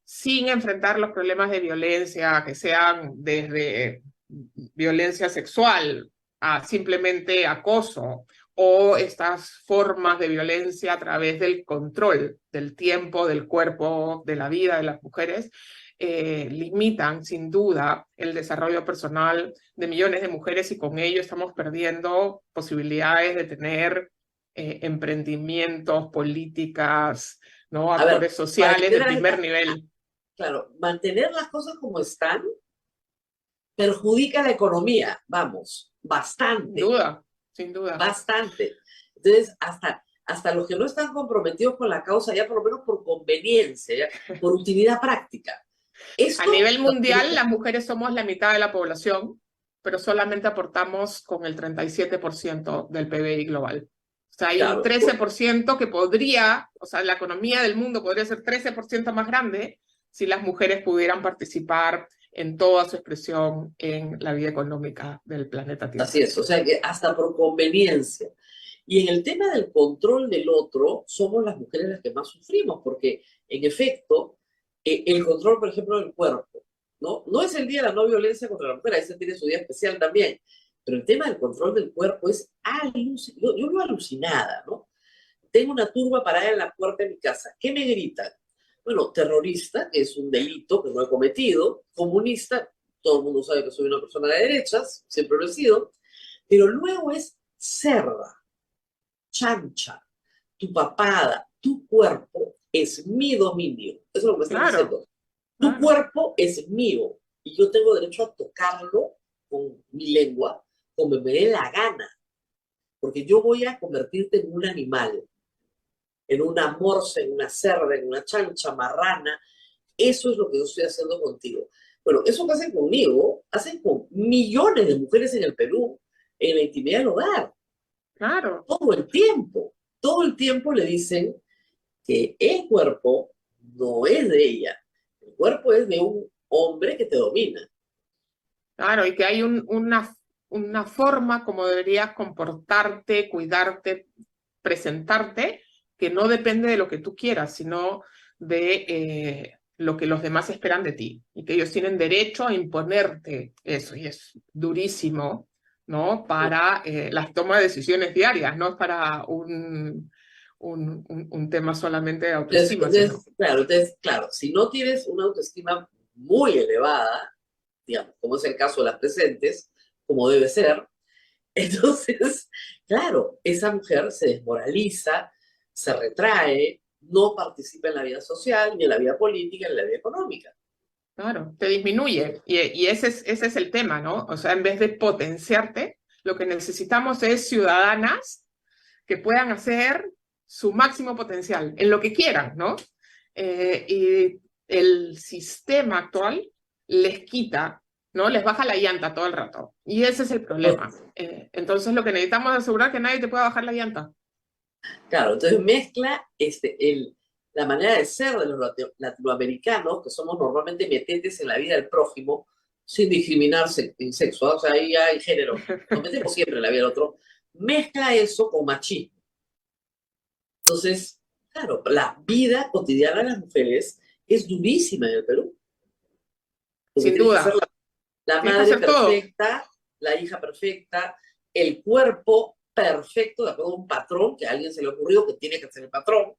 D: sin enfrentar los problemas de violencia, que sean desde violencia sexual a simplemente acoso, o estas formas de violencia a través del control del tiempo, del cuerpo, de la vida de las mujeres, limitan sin duda el desarrollo personal de millones de mujeres y con ello estamos perdiendo posibilidades de tener emprendimientos, políticas, ¿no?
C: A ver,
D: Actores
C: para
D: sociales
C: que
D: de
C: te
D: primer nivel.
C: claro, mantener las cosas como están perjudica la economía, vamos,
D: Sin
C: bastante,
D: duda, sin duda.
C: bastante. Entonces, hasta los que no están comprometidos con la causa, ya por lo menos por conveniencia, ya, por utilidad práctica.
D: A
C: Esto
D: nivel mundial, las mujeres somos la mitad de la población, pero solamente aportamos con el 37% del PBI global. O sea, hay un
C: claro,
D: 13% que podría, o sea, la economía del mundo podría ser 13% más grande si las mujeres pudieran participar en toda su expresión en la vida económica del planeta
C: así
D: Tierra.
C: es, o sea que hasta por conveniencia. Y en el tema del control del otro, somos las mujeres las que más sufrimos, porque en efecto, el control, por ejemplo, del cuerpo, ¿no? No es el día de la no violencia contra la mujer, ahí se tiene su día especial también, pero el tema del control del cuerpo es alucinante, yo vivo alucinada, ¿no? Tengo una turba parada en la puerta de mi casa, ¿qué me gritan? Bueno, terrorista, que es un delito que no he cometido, comunista, todo el mundo sabe que soy una persona de derechas, siempre lo he sido, pero luego es cerda, chancha, tu papada, tu cuerpo es mi dominio. Eso es lo que me están
D: Claro,
C: diciendo. Tu
D: claro.
C: cuerpo es mío y yo tengo derecho a tocarlo con mi lengua como me dé la gana, porque yo voy a convertirte en un animal, en una morsa, en una cerda, en una chancha marrana. Eso es lo que yo estoy haciendo contigo. Bueno, eso que hacen conmigo, hacen con millones de mujeres en el Perú, en la intimidad del hogar.
D: Claro,
C: Todo el tiempo le dicen que el cuerpo no es de ella, el cuerpo es de un hombre que te domina.
D: claro, y que hay una forma como deberías comportarte, cuidarte, presentarte, que no depende de lo que tú quieras, sino de lo que los demás esperan de ti, y que ellos tienen derecho a imponerte eso, y es durísimo, ¿no? Para las tomas de decisiones diarias, no es para un tema solamente de autoestima, sino...
C: Claro, si no tienes una autoestima muy elevada, digamos, como es el caso de las presentes, como debe ser. Entonces, claro, esa mujer se desmoraliza, se retrae, no participa en la vida social, ni en la vida política, ni en la vida económica.
D: Claro, te disminuye. Y ese es el tema, ¿no? O sea, en vez de potenciarte, lo que necesitamos es ciudadanas que puedan hacer su máximo potencial en lo que quieran, ¿no? Y el sistema actual les quita, ¿no? Les baja la llanta todo el rato. Y ese es el problema. Entonces lo que necesitamos es asegurar que nadie te pueda bajar la llanta.
C: Claro, entonces mezcla la manera de ser de los latinoamericanos, que somos normalmente metentes en la vida del prójimo, sin discriminarse en sexo, ¿eh? O sea, ahí hay género, nos metemos siempre en la vida del otro, mezcla eso con machismo. Entonces, claro, la vida cotidiana de las mujeres es durísima en el Perú. Porque
D: Sin
C: tienes que
D: duda.
C: ser la
D: Tienes que
C: madre
D: hacer todo.
C: perfecta, la hija perfecta, el cuerpo perfecto, de acuerdo a un patrón que a alguien se le ocurrió que tiene que ser el patrón,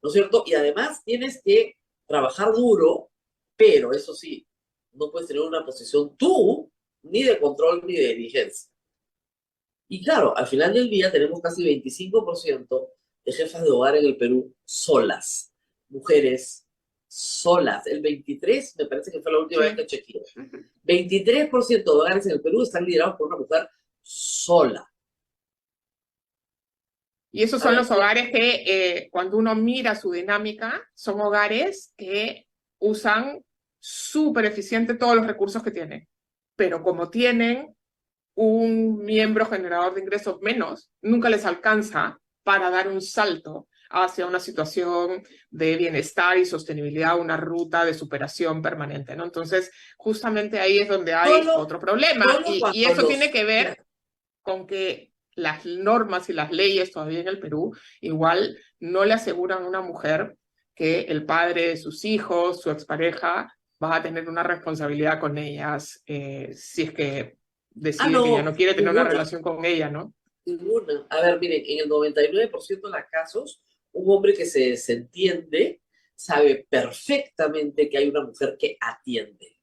C: ¿no es cierto? Y además tienes que trabajar duro, pero eso sí, no puedes tener una posición tú, ni de control ni de diligencia. Y claro, al final del día tenemos casi 25% de jefas de hogar en el Perú solas, mujeres solas. El 23, me parece que fue la última vez que chequeé. 23% de hogares en el Perú están liderados por una mujer sola.
D: Y esos son los hogares que, cuando uno mira su dinámica, son hogares que usan súper eficiente todos los recursos que tienen. Pero como tienen un miembro generador de ingresos menos, nunca les alcanza para dar un salto hacia una situación de bienestar y sostenibilidad, una ruta de superación permanente, ¿no? Entonces, justamente ahí es donde hay otro problema. Y eso tiene que ver con que las normas y las leyes todavía en el Perú igual no le aseguran a una mujer que el padre de sus hijos, su expareja, va a tener una responsabilidad con ellas si es que decide que ya no quiere tener una relación con ella, ¿no?
C: Ninguna. A ver, miren, en el 99% de los casos, un hombre que se desentiende sabe perfectamente que hay una mujer que atiende.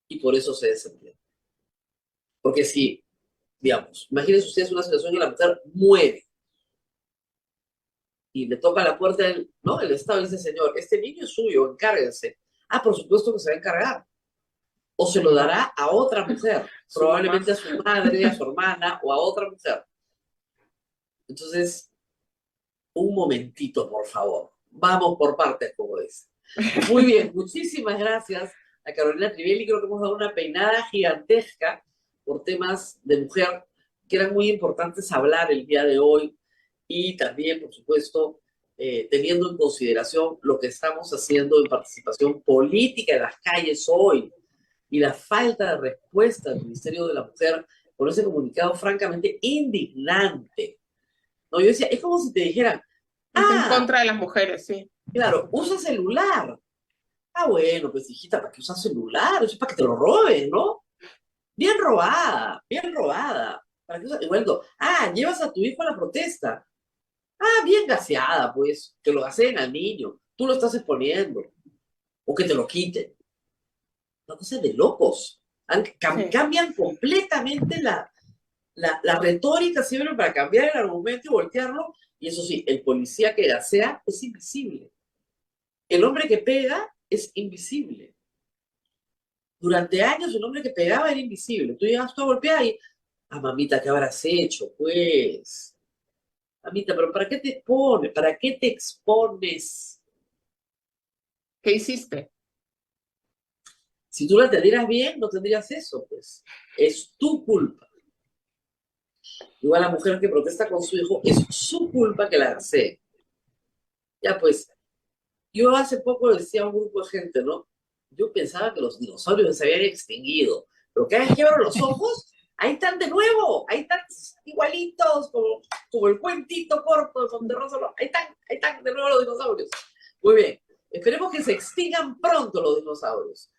C: Y por eso se desentiende. Porque si, digamos, imagínense ustedes una situación en que la mujer muere y le toca la puerta ¿no? El Estado y dice, señor, este niño es suyo, encárguense. Ah, por supuesto que se va a encargar. O se lo dará a otra mujer, probablemente a su madre, a su hermana o a otra mujer. Entonces, un momentito, por favor. Vamos por partes, como dice. Muy bien, muchísimas gracias a Carolina Trivelli. Creo que hemos dado una peinada gigantesca por temas de mujer que eran muy importantes hablar el día de hoy y también, por supuesto, teniendo en consideración lo que estamos haciendo en participación política en las calles hoy y la falta de respuesta del Ministerio de la Mujer con ese comunicado francamente indignante. No, yo decía, es como si te dijeran,
D: en contra de las mujeres, sí.
C: Claro, usa celular. Ah, bueno, pues hijita, ¿para qué usas celular? Eso es para que te lo roben, ¿no? Bien robada, bien robada. ¿Para qué usas? Igual, llevas a tu hijo a la protesta. Ah, bien gaseada, pues, que lo gaseen al niño. Tú lo estás exponiendo. O que te lo quiten. Una cosa de locos. Cambian completamente la retórica siempre para cambiar el argumento y voltearlo. Y eso sí, el policía que gasea es invisible. El hombre que pega es invisible. Durante años el hombre que pegaba era invisible. Tú llegas a golpear y, mamita, ¿qué habrás hecho? Pues, mamita, pero ¿para qué te expones? ¿Para qué te expones?
D: ¿Qué hiciste?
C: Si tú la atendieras bien, no tendrías eso, pues. Es tu culpa. Igual la mujer que protesta con su hijo, es su culpa que la gasee. Ya, pues, yo hace poco decía a un grupo de gente, ¿no? Yo pensaba que los dinosaurios se habían extinguido, pero cada vez que abro los ojos, ahí están de nuevo, ahí están igualitos, como el cuentito corto de Fonterrosa, ahí están de nuevo los dinosaurios. Muy bien, esperemos que se extingan pronto los dinosaurios.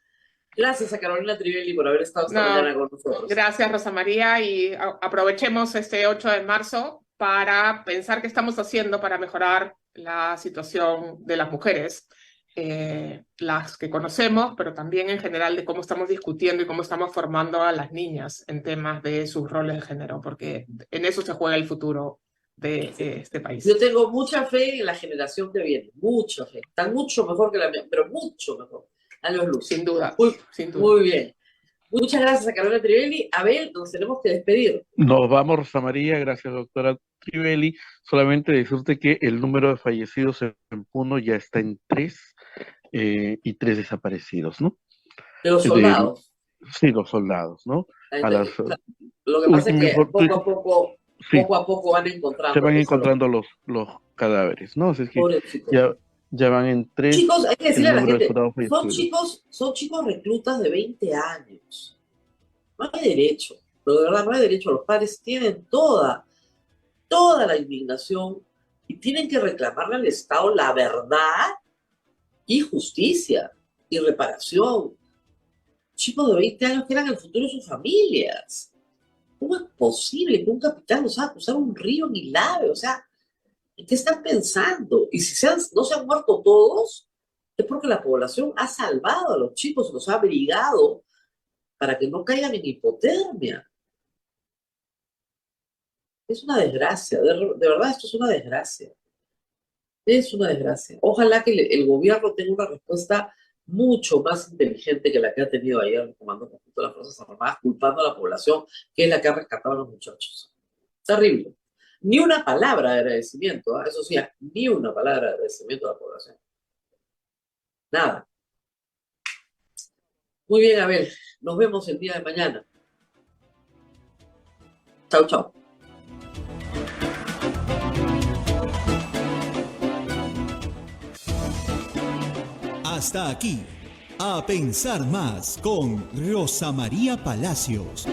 C: Gracias a Carolina Trivelli por haber estado esta mañana con nosotros.
D: Gracias, Rosa María, y aprovechemos este 8 de marzo para pensar qué estamos haciendo para mejorar la situación de las mujeres las que conocemos, pero también en general de cómo estamos discutiendo y cómo estamos formando a las niñas en temas de sus roles de género, porque en eso se juega el futuro de este país.
C: Yo tengo mucha fe en la generación que viene, mucha fe. Están mucho mejor que la mía, pero mucho mejor. Años luz.
D: Sin duda, sin duda.
C: Muy bien. Muchas gracias a Carolina Trivelli. Abel, nos tenemos que despedir.
B: Nos vamos, Rosa María, gracias, doctora Trivelli. Solamente decirte que el número de fallecidos en Puno ya está en 3 y 3 desaparecidos, ¿no?
C: De los soldados.
B: Sí, los soldados, ¿no?
C: Lo que pasa es que poco a poco van encontrando.
B: Se van encontrando los cadáveres, ¿no? Así es que ya van en 3.
C: Chicos, hay que decirle a la gente, son chicos reclutas de 20 años. No hay derecho, pero de verdad no hay derecho. Los padres tienen toda la indignación y tienen que reclamarle al Estado la verdad y justicia y reparación. Chicos de 20 años que eran el futuro de sus familias. ¿Cómo es posible que un capitán los haga cruzar un río ni lave? O sea, ¿en qué están pensando? Y si no se han muerto todos, es porque la población ha salvado a los chicos, los ha abrigado para que no caigan en hipotermia. Es una desgracia, de verdad esto es una desgracia. Es una desgracia. Ojalá que el gobierno tenga una respuesta mucho más inteligente que la que ha tenido ayer el Comando Conjunto de las Fuerzas Armadas, culpando a la población, que es la que ha rescatado a los muchachos. Terrible. Ni una palabra de agradecimiento, ¿eh? Eso sí, ni una palabra de agradecimiento a la población. Nada. Muy bien, Abel. Nos vemos el día de mañana. Chau, chau.
A: Hasta aquí, A Pensar Más con Rosa María Palacios.